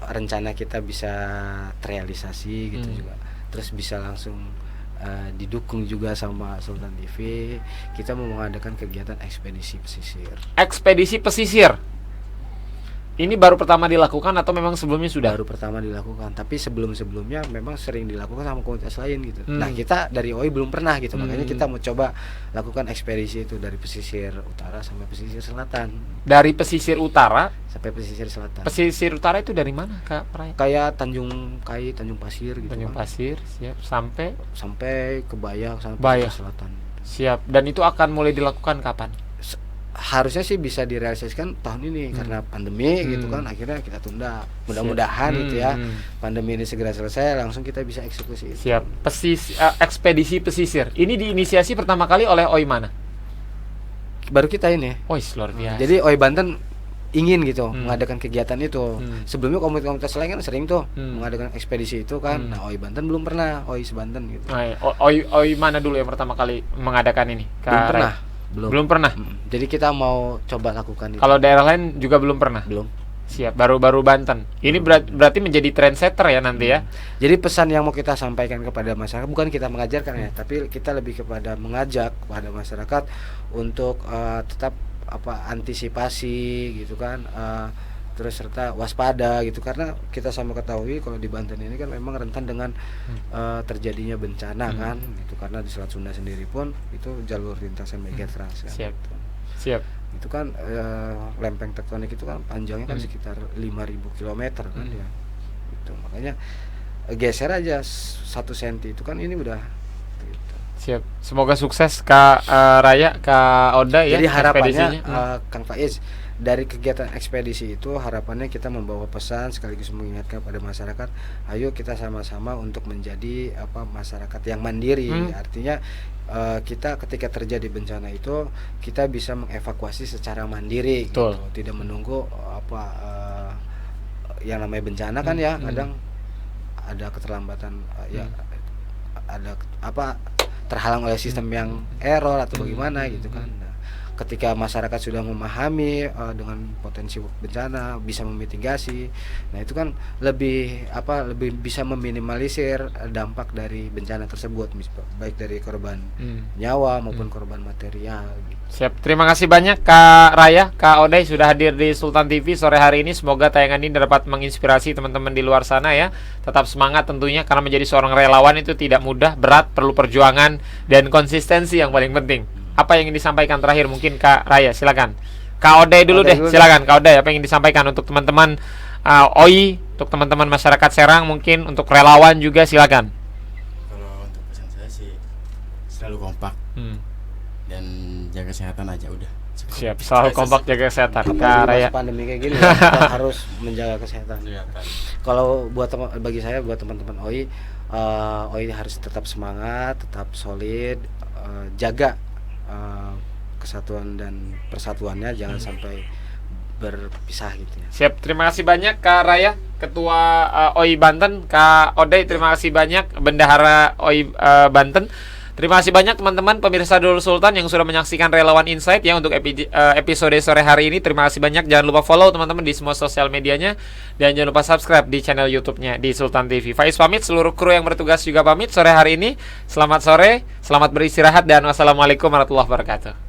rencana kita bisa terrealisasi gitu juga. Terus bisa langsung didukung juga sama Sultan TV. Kita mau mengadakan kegiatan ekspedisi pesisir. Ekspedisi pesisir. Ini baru pertama dilakukan atau memang sebelumnya sudah? Baru pertama dilakukan, tapi sebelum-sebelumnya memang sering dilakukan sama komunitas lain gitu. Nah, kita dari OI belum pernah gitu, makanya kita mau coba lakukan ekspedisi itu dari pesisir utara sampai pesisir selatan. Dari pesisir utara sampai pesisir selatan. Pesisir utara itu dari mana, Kak Raya? Kayak Tanjung Pasir gitu. Tanjung Pasir, siap. Sampai ke Bayah, sampai Bayah selatan. Siap. Dan itu akan mulai dilakukan kapan? Harusnya sih bisa direalisasikan tahun ini karena pandemi gitu kan, akhirnya kita tunda. Mudah-mudahan gitu ya, pandemi ini segera selesai, langsung kita bisa eksekusi itu. Siap. Ekspedisi pesisir. Ini diinisiasi pertama kali oleh OI mana? Baru kita ini. Luar biasa. Jadi OI Banten ingin gitu mengadakan kegiatan itu. Sebelumnya komunitas lain kan sering tuh mengadakan ekspedisi itu kan. Nah, OI Banten belum pernah, OI Sebanten gitu. OI mana dulu yang pertama kali mengadakan ini? Belum pernah. Jadi kita mau coba lakukan itu. Kalau daerah lain juga belum pernah? Belum. Siap, baru Banten. Ini berarti menjadi trendsetter ya nanti ya. Jadi pesan yang mau kita sampaikan kepada masyarakat, bukan kita mengajarkan ya, tapi kita lebih kepada mengajak kepada masyarakat untuk tetap antisipasi gitu kan, terus serta waspada gitu, karena kita sama ketahui kalau di Banten ini kan memang rentan dengan terjadinya bencana kan gitu, karena di Selat Sunda sendiri pun itu jalur lintasan Megatrans kan. Siap. Itu kan lempeng tektonik itu kan panjangnya kan sekitar 5.000 km kan ya. Itu makanya geser aja 1 cm itu kan ini udah gitu. Siap. Semoga sukses Kak Raya, Kak Oda ya. Jadi harapannya Kang Faiz, dari kegiatan ekspedisi itu harapannya kita membawa pesan sekaligus mengingatkan pada masyarakat, ayo kita sama-sama untuk menjadi masyarakat yang mandiri. Artinya kita ketika terjadi bencana itu kita bisa mengevakuasi secara mandiri gitu, tidak menunggu yang namanya bencana kan ya, kadang ada keterlambatan ya, ada terhalang oleh sistem yang error atau bagaimana gitu kan. Ketika masyarakat sudah memahami dengan potensi bencana, bisa memitigasi, nah itu kan lebih bisa meminimalisir dampak dari bencana tersebut, baik dari korban nyawa maupun korban material gitu. Siap, terima kasih banyak Kak Raya, Kak Oday sudah hadir di Sultan TV sore hari ini. Semoga tayangan ini dapat menginspirasi teman-teman di luar sana ya. Tetap semangat tentunya, karena menjadi seorang relawan itu tidak mudah, berat, perlu perjuangan dan konsistensi yang paling penting. Apa yang ingin disampaikan terakhir mungkin Kak Raya, silakan. Kak Oday dulu deh, silakan Kak Oday, apa yang ingin disampaikan untuk teman-teman OI, untuk teman-teman masyarakat Serang, mungkin untuk relawan juga, silakan. Kalau untuk pesan saya sih selalu kompak dan jaga kesehatan aja udah. Siap, selalu kompak jaga kesehatan. Kak Raya. Pandemi kayak gini kita harus menjaga kesehatan. Kalau bagi saya, buat teman-teman OI harus tetap semangat, tetap solid, jaga kesatuan dan persatuannya, jangan sampai berpisah gitu ya. Siap, terima kasih banyak Kak Raya, Ketua OI Banten. Kak Oday, terima kasih banyak, Bendahara OI Banten. Terima kasih banyak teman-teman pemirsa Dulur Sultan yang sudah menyaksikan Relawan Insight ya untuk episode sore hari ini. Terima kasih banyak. Jangan lupa follow teman-teman di semua sosial medianya dan jangan lupa subscribe di channel YouTube-nya di Sultan TV. Faiz pamit, seluruh kru yang bertugas juga pamit sore hari ini. Selamat sore, selamat beristirahat dan wassalamualaikum warahmatullahi wabarakatuh.